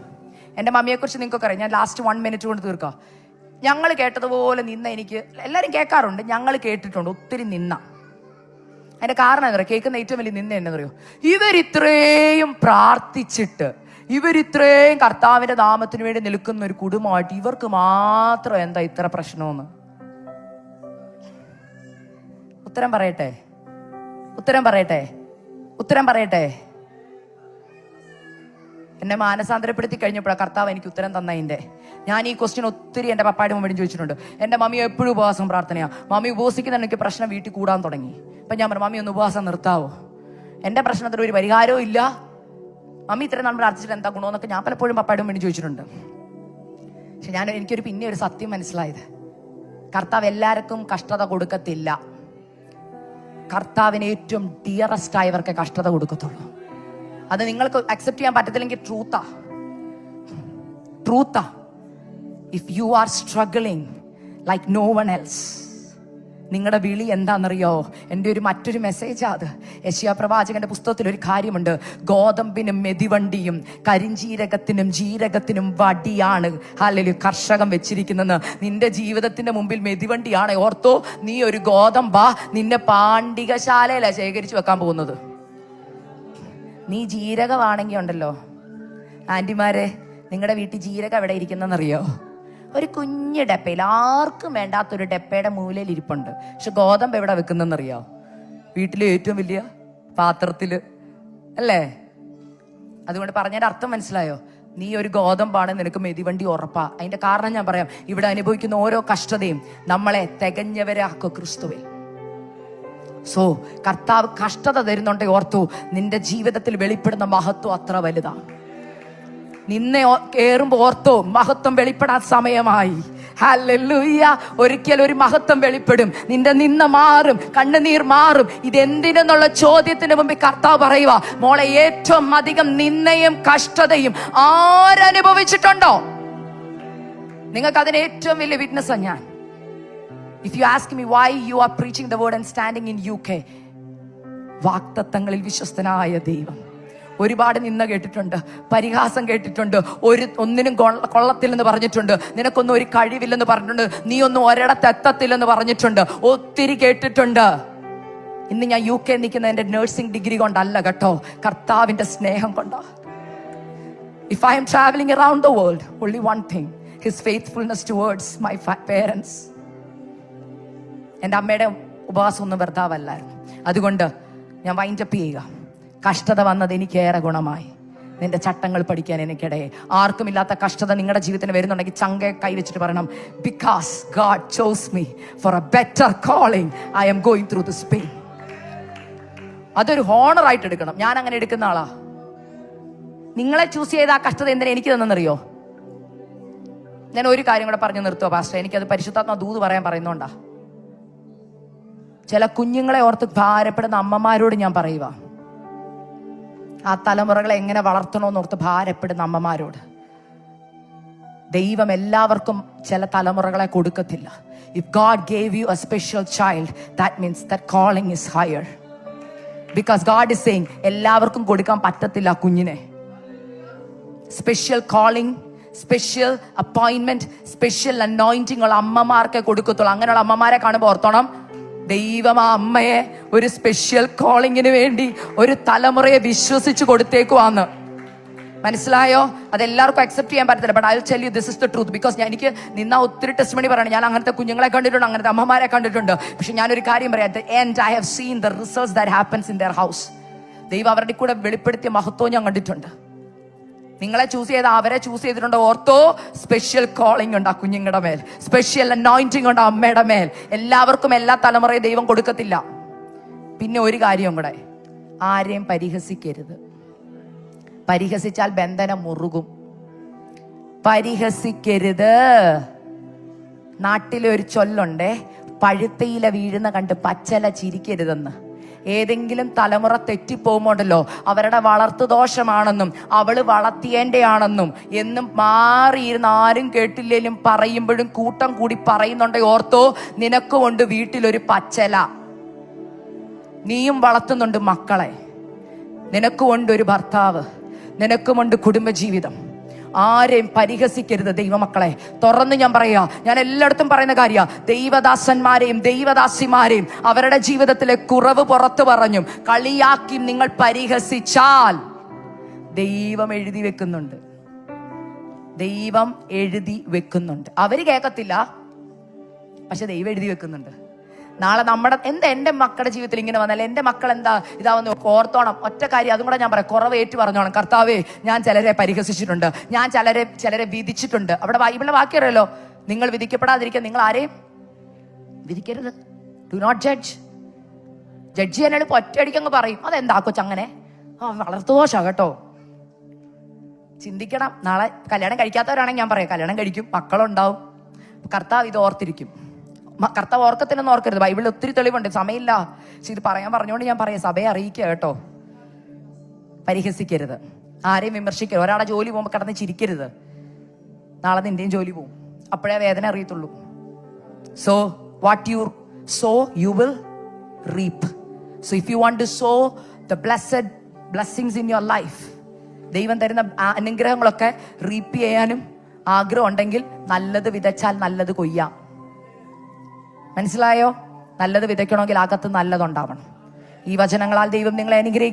[SPEAKER 1] എൻ്റെ മമ്മിയെക്കുറിച്ച് നിങ്ങൾക്കൊക്കെ അറിയാം. ഞാൻ ലാസ്റ്റ് 1 മിനിറ്റ് കൊണ്ട് തീർക്കാം. ഞങ്ങൾ കേട്ടതുപോലെ നിന്ന, എനിക്ക് എല്ലാവരും കേൾക്കാറുണ്ട്, ഞങ്ങൾ കേട്ടിട്ടുണ്ട് ഒത്തിരി നിന്ന. അതിന്റെ കാരണം എന്താ പറയുക? കേൾക്കുന്ന ഏറ്റവും വലിയ നിന്ന എന്നു പറയൂ, ഇവരിത്രയും പ്രാർത്ഥിച്ചിട്ട്, ഇവരിത്രയും കർത്താവിന്റെ നാമത്തിന് വേണ്ടി നിൽക്കുന്ന ഒരു കുടുംബമായിട്ട് ഇവർക്ക് മാത്രം എന്താ ഇത്ര പ്രശ്നമെന്ന്. ഉത്തരം പറയട്ടെ, ഉത്തരം പറയട്ടെ, ഉത്തരം പറയട്ടെ. എന്നെ മാനസാന്തരപ്പെടുത്തി കഴിഞ്ഞപ്പോഴാണ് കർത്താവ് എനിക്ക് ഉത്തരം തന്നതിൻ്റെ. ഞാൻ ഈ ക്വസ്റ്റ്യൻ ഒത്തിരി എൻ്റെ പപ്പായുടെ മുമ്പിൽ ചോദിച്ചിട്ടുണ്ട്. എൻ്റെ മമ്മി എപ്പോഴും ഉപവാസം പ്രാർത്ഥനയാണ്. മമ്മി ഉപവസിക്കുന്ന എനിക്ക് പ്രശ്നം വീട്ടിൽ കൂടാൻ തുടങ്ങി. അപ്പം ഞാൻ പറഞ്ഞു, മമ്മി ഒന്ന് ഉപവാസം നിർത്താവോ? എൻ്റെ പ്രശ്നത്തിന് ഒരു പരിഹാരവും ഇല്ല, മമ്മി ഇത്രയും നമ്മൾ പ്രാർത്ഥിച്ചിട്ട് എന്താ ഗുണമെന്നൊക്കെ ഞാൻ പലപ്പോഴും പപ്പായുടെ മുമ്പിൽ ചോദിച്ചിട്ടുണ്ട്. പക്ഷെ എനിക്കൊരു പിന്നെ ഒരു സത്യം മനസ്സിലായത്, കർത്താവ് എല്ലാവർക്കും കഷ്ടത കൊടുക്കത്തില്ല. കർത്താവിന് ഏറ്റവും ഡിയറസ്റ്റ് ആയവർക്ക് കഷ്ടത കൊടുക്കത്തുള്ളൂ. അത് നിങ്ങൾക്ക് അക്സെപ്റ്റ് ചെയ്യാൻ പറ്റത്തില്ലെങ്കിൽ ട്രൂത്താ. If you are struggling like no one else, നിങ്ങളുടെ വിളി എന്താണെന്നറിയോ? എൻ്റെ മറ്റൊരു മെസ്സേജാ അത്. യെശയ്യാ പ്രവാചകന്റെ പുസ്തകത്തിൽ ഒരു കാര്യമുണ്ട്. ഗോതമ്പിനും മെതിവണ്ടിയും കരിഞ്ജീരകത്തിനും ജീരകത്തിനും വടിയാണ് ഹല്ലേലൂയ കർഷകൻ വെച്ചിരിക്കുന്നെന്ന്. നിന്റെ ജീവിതത്തിന്റെ മുമ്പിൽ മെതിവണ്ടിയാണ്. ഓർത്തോ, നീ ഒരു ഗോതമ്പാ, നിന്നെ പാണ്ഡികശാലയിലാണ് ശേഖരിച്ചു വെക്കാൻ പോകുന്നത്. നീ ജീരകമാണെങ്കിൽ ഉണ്ടല്ലോ ആന്റിമാരെ, നിങ്ങളുടെ വീട്ടിൽ ജീരകം എവിടെ ഇരിക്കുന്നറിയോ? ഒരു കുഞ്ഞു ഡപ്പയിൽ, ആർക്കും വേണ്ടാത്തൊരു ഡപ്പയുടെ മൂലയിൽ ഇരിപ്പുണ്ട്. പക്ഷെ ഗോതമ്പ് എവിടെ വെക്കുന്നറിയോ? വീട്ടിലെ ഏറ്റവും വലിയ പാത്രത്തില്, അല്ലേ? അതുകൊണ്ട് പറഞ്ഞതിന്റെ അർത്ഥം മനസ്സിലായോ? നീ ഒരു ഗോതമ്പാണ്, നിനക്ക് മെതിവണ്ടി ഉറപ്പാ. അതിന്റെ കാരണം ഞാൻ പറയാം. ഇവിടെ അനുഭവിക്കുന്ന ഓരോ കഷ്ടതയും നമ്മളെ തികഞ്ഞവരാക്കും ക്രിസ്തുവിൽ. സോ കർത്താവ് കഷ്ടത തരുന്നുണ്ടെ ഓർത്തു, നിന്റെ ജീവിതത്തിൽ വെളിപ്പെടുന്ന മഹത്വം അത്ര വലുതാണ്. നിന്നെ കേറുമ്പോ ഓർത്തോ, മഹത്വം വെളിപ്പെടാൻ സമയമായി. ഹല്ലേലൂയ. ഒരിക്കൽ ഒരു മഹത്വം വെളിപ്പെടും. നിന്റെ നിന്ന മാറും, കണ്ണുനീർ മാറും. ഇതെന്തിനെന്നുള്ള ചോദ്യത്തിന് മുമ്പിൽ കർത്താവ് പറയുക, മോളെ, ഏറ്റവും അധികം നിന്നയും കഷ്ടതയും ആരനുഭവിച്ചിട്ടുണ്ടോ? നിങ്ങൾക്ക് അതിന് ഏറ്റവും വലിയ വിറ്റ്നസ് ഞാൻ. If you ask me why you are preaching the word and standing in UK, വാഗ്ദത്തങ്ങളിൽ വിശ്വസ്തനായ ദൈവം. ഒരുപാട് നിന്ന കേട്ടിട്ടുണ്ട്, പരിഹാസം കേട്ടിട്ടുണ്ട്, ഒന്നിനും കൊള്ളത്തില്ലെന്ന് പറഞ്ഞിട്ടുണ്ട്, നിനക്കൊന്നും ഒരു കഴിവില്ലെന്ന് പറഞ്ഞിട്ടുണ്ട്, നീ ഒന്നും ഒരിടത്തെത്തത്തില്ലെന്ന് പറഞ്ഞിട്ടുണ്ട്, ഒത്തിരി കേട്ടിട്ടുണ്ട്. ഇന്ന് ഞാൻ UK നിൽക്കുന്ന എൻ്റെ നഴ്സിംഗ് ഡിഗ്രി കൊണ്ടല്ല കേട്ടോ, കർത്താവിന്റെ സ്നേഹം കൊണ്ടാ. If I am traveling around the world, only one thing, His faithfulness towards my parents. എൻ്റെ അമ്മയുടെ ഉപവാസം ഒന്നും വെറുതാവല്ലായിരുന്നു. അതുകൊണ്ട് ഞാൻ വൈൻഡപ്പ് ചെയ്യുക. കഷ്ടത വന്നത് എനിക്കേറെ ഗുണമായി. നിന്റെ ചട്ടങ്ങൾ പഠിക്കാൻ എനിക്കിടയെ. ആർക്കുമില്ലാത്ത കഷ്ടത നിങ്ങളുടെ ജീവിതത്തിന് വരുന്നുണ്ടെങ്കിൽ ചങ്ക കൈവച്ചിട്ട് പറയണം, because God chose me for A better calling, I am going through this pain. അതൊരു ഹോണർ ആയിട്ട് എടുക്കണം. ഞാൻ അങ്ങനെ എടുക്കുന്ന ആളാ. നിങ്ങളെ ചൂസ് ചെയ്ത ആ കഷ്ടത എന്തിനാ എനിക്ക് തന്നെന്നറിയോ? ഞാൻ ഒരു കാര്യം കൂടെ പറഞ്ഞു നിർത്തുക പാസ്റ്റർ, എനിക്കത് പരിശുദ്ധാത്മാ ദൂത് പറയാൻ പറയുന്നോണ്ടാ. ചില കുഞ്ഞുങ്ങളെ ഓർത്ത് ഭാരപ്പെടുന്ന അമ്മമാരോട് ഞാൻ പറയുക, ആ തലമുറകളെ എങ്ങനെ വളർത്തണമെന്ന് ഓർത്ത് ഭാരപ്പെടുന്ന അമ്മമാരോട്, ദൈവം എല്ലാവർക്കും ചില തലമുറകളെ കൊടുക്കത്തില്ല. If God gave you a special child, that means that calling is higher. Because God is saying എല്ലാവർക്കും കൊടുക്കാൻ പറ്റത്തില്ല കുഞ്ഞിനെ. Special calling, special appointment, special anointing ഉള്ള അമ്മമാർക്കെ കൊടുക്കത്തുള്ളൂ. അങ്ങനെയുള്ള അമ്മമാരെ കാണുമ്പോൾ ഓർത്തോണം, ദൈവം ആ അമ്മയെ ഒരു സ്പെഷ്യൽ കോളിങ്ങിന് വേണ്ടി ഒരു തലമുറയെ വിശ്വസിച്ച് കൊടുത്തേക്കുവാന്ന്. മനസ്സിലായോ? അതെല്ലാവർക്കും അക്സെപ്റ്റ് ചെയ്യാൻ പറ്റത്തില്ല. But I will tell you this is the truth. Because എനിക്ക് നിന്ന ഒത്തിരി ടെസ്റ്റിമണി പറയണം. ഞാൻ അങ്ങനത്തെ കുഞ്ഞുങ്ങളെ കണ്ടിട്ടുണ്ട്, അങ്ങനത്തെ അമ്മമാരെ കണ്ടിട്ടുണ്ട്. പക്ഷെ ഞാനൊരു കാര്യം പറയാം, at the end I have seen the results that happens in there house. ദൈവം അവരുടെ കൂടെ വെളിപ്പെടുത്തിയ മഹത്വം ഞാൻ കണ്ടിട്ടുണ്ട്. നിങ്ങളെ ചൂസ് ചെയ്ത അവരെ ചൂസ് ചെയ്തിട്ടുണ്ടോ ഓർത്തോ, സ്പെഷ്യൽ കോളിംഗ് ഉണ്ട് ആ കുഞ്ഞുങ്ങളുടെ മേൽ, സ്പെഷ്യൽ അനോയിന്റിംഗ് ഉണ്ട് അമ്മയുടെ മേൽ. എല്ലാവർക്കും എല്ലാ തലമുറയും ദൈവം കൊടുക്കത്തില്ല. പിന്നെ ഒരു കാര്യം കൂടെ, ആരെയും പരിഹസിക്കരുത്. പരിഹസിച്ചാൽ ബന്ധനം മുറുകും. പരിഹസിക്കരുത്. നാട്ടിലെ ഒരു ചൊല്ലുണ്ടേ, പഴുത്തയില വീഴുന്ന കണ്ട് പച്ചല ചിരിക്കരുതെന്ന്. ഏതെങ്കിലും തലമുറ തെറ്റിപ്പോകുമ്പോണ്ടല്ലോ, അവരുടെ വളർത്തു ദോഷമാണെന്നും അവള് വളർത്തിയേന്റെ ആണെന്നും എന്നും മാറിയിരുന്ന ആരും കേട്ടില്ലേലും പറയുമ്പോഴും കൂട്ടം കൂടി പറയുന്നുണ്ടെ ഓർത്തോ, നിനക്കുമുണ്ട് വീട്ടിലൊരു പച്ചല. നീയും വളർത്തുന്നുണ്ട് മക്കളെ, നിനക്കുമുണ്ട് ഒരു ഭർത്താവ്, നിനക്കുമുണ്ട് കുടുംബജീവിതം. ആരെയും പരിഹസിക്കരുത് ദൈവമക്കളെ. തുറന്ന് ഞാൻ പറയാ, ഞാൻ എല്ലായിടത്തും പറയുന്ന കാര്യ, ദൈവദാസന്മാരെയും ദൈവദാസിമാരെയും അവരുടെ ജീവിതത്തിലെ കുറവ് പുറത്തു പറഞ്ഞും കളിയാക്കിയും നിങ്ങൾ പരിഹസിച്ചാൽ ദൈവം എഴുതി വെക്കുന്നുണ്ട്. ദൈവം എഴുതി വെക്കുന്നുണ്ട്. അവര് കേൾക്കത്തില്ല, പക്ഷെ ദൈവം എഴുതി വെക്കുന്നുണ്ട്. നാളെ എൻ്റെ മക്കളുടെ ജീവിതത്തിൽ ഇങ്ങനെ വന്നാൽ എൻ്റെ മക്കൾ എന്താ ഇതാവുന്ന ഓർത്തോണം. ഒറ്റ കാര്യം അതും കൂടെ ഞാൻ പറയാം, കുറവ് ഏറ്റു പറഞ്ഞോണം. കർത്താവേ, ഞാൻ ചിലരെ പരിഹസിച്ചിട്ടുണ്ട്, ഞാൻ ചിലരെ വിധിച്ചിട്ടുണ്ട്. അവിടെ ബൈബിളിലെ വാക്യം അറിയാലോ, നിങ്ങൾ വിധിക്കപ്പെടാതിരിക്കാൻ നിങ്ങൾ ആരെയും വിധിക്കരുത്. Do not judge. ജഡ്ജ് ചെയ്യാനാണ് ഇപ്പോൾ ഒറ്റയടിക്കങ്ങ് പറയും. അതെന്താ കൊച്ചങ്ങനെ? വളർത്തുദോഷ കേട്ടോ. ചിന്തിക്കണം. നാളെ കല്യാണം കഴിക്കാത്തവരാണെങ്കിൽ ഞാൻ പറയാം, കല്യാണം കഴിക്കും, മക്കളുണ്ടാവും. കർത്താവ് ഇത് ഓർത്തിരിക്കും. കർത്താവ് ഓർക്കത്തില്ലെന്ന് ഓർക്കരുത്. ബൈബിളിൽ ഒത്തിരി തെളിവുണ്ട്. സമയമില്ല, പക്ഷെ ഇത് പറഞ്ഞുകൊണ്ട് ഞാൻ പറയാം, സഭയെ അറിയിക്കുക കേട്ടോ. പരിഹസിക്കരുത്, ആരെയും വിമർശിക്കരുത്. ഒരാളെ ജോലി പോകുമ്പോൾ കിടന്ന് ചിരിക്കരുത്. നാളെ നിന്റെയും ജോലി പോകും, അപ്പോഴേ വേദന അറിയത്തുള്ളൂ. So what you sow, you will reap. So if you want to sow the blessed blessings in your life, ദൈവം തരുന്ന അനുഗ്രഹങ്ങളൊക്കെ റീപ്പ് ചെയ്യാനും ആഗ്രഹം ഉണ്ടെങ്കിൽ നല്ലത് വിതച്ചാൽ നല്ലത് കൊയ്യാം. മനസ്സിലായോ? നല്ലത് വിതയ്ക്കണമെങ്കിൽ അകത്ത് നല്ലതുണ്ടാവണം. ഈ വചനങ്ങളാൽ ദൈവം നിങ്ങളെ അനുഗ്രഹിക്കും.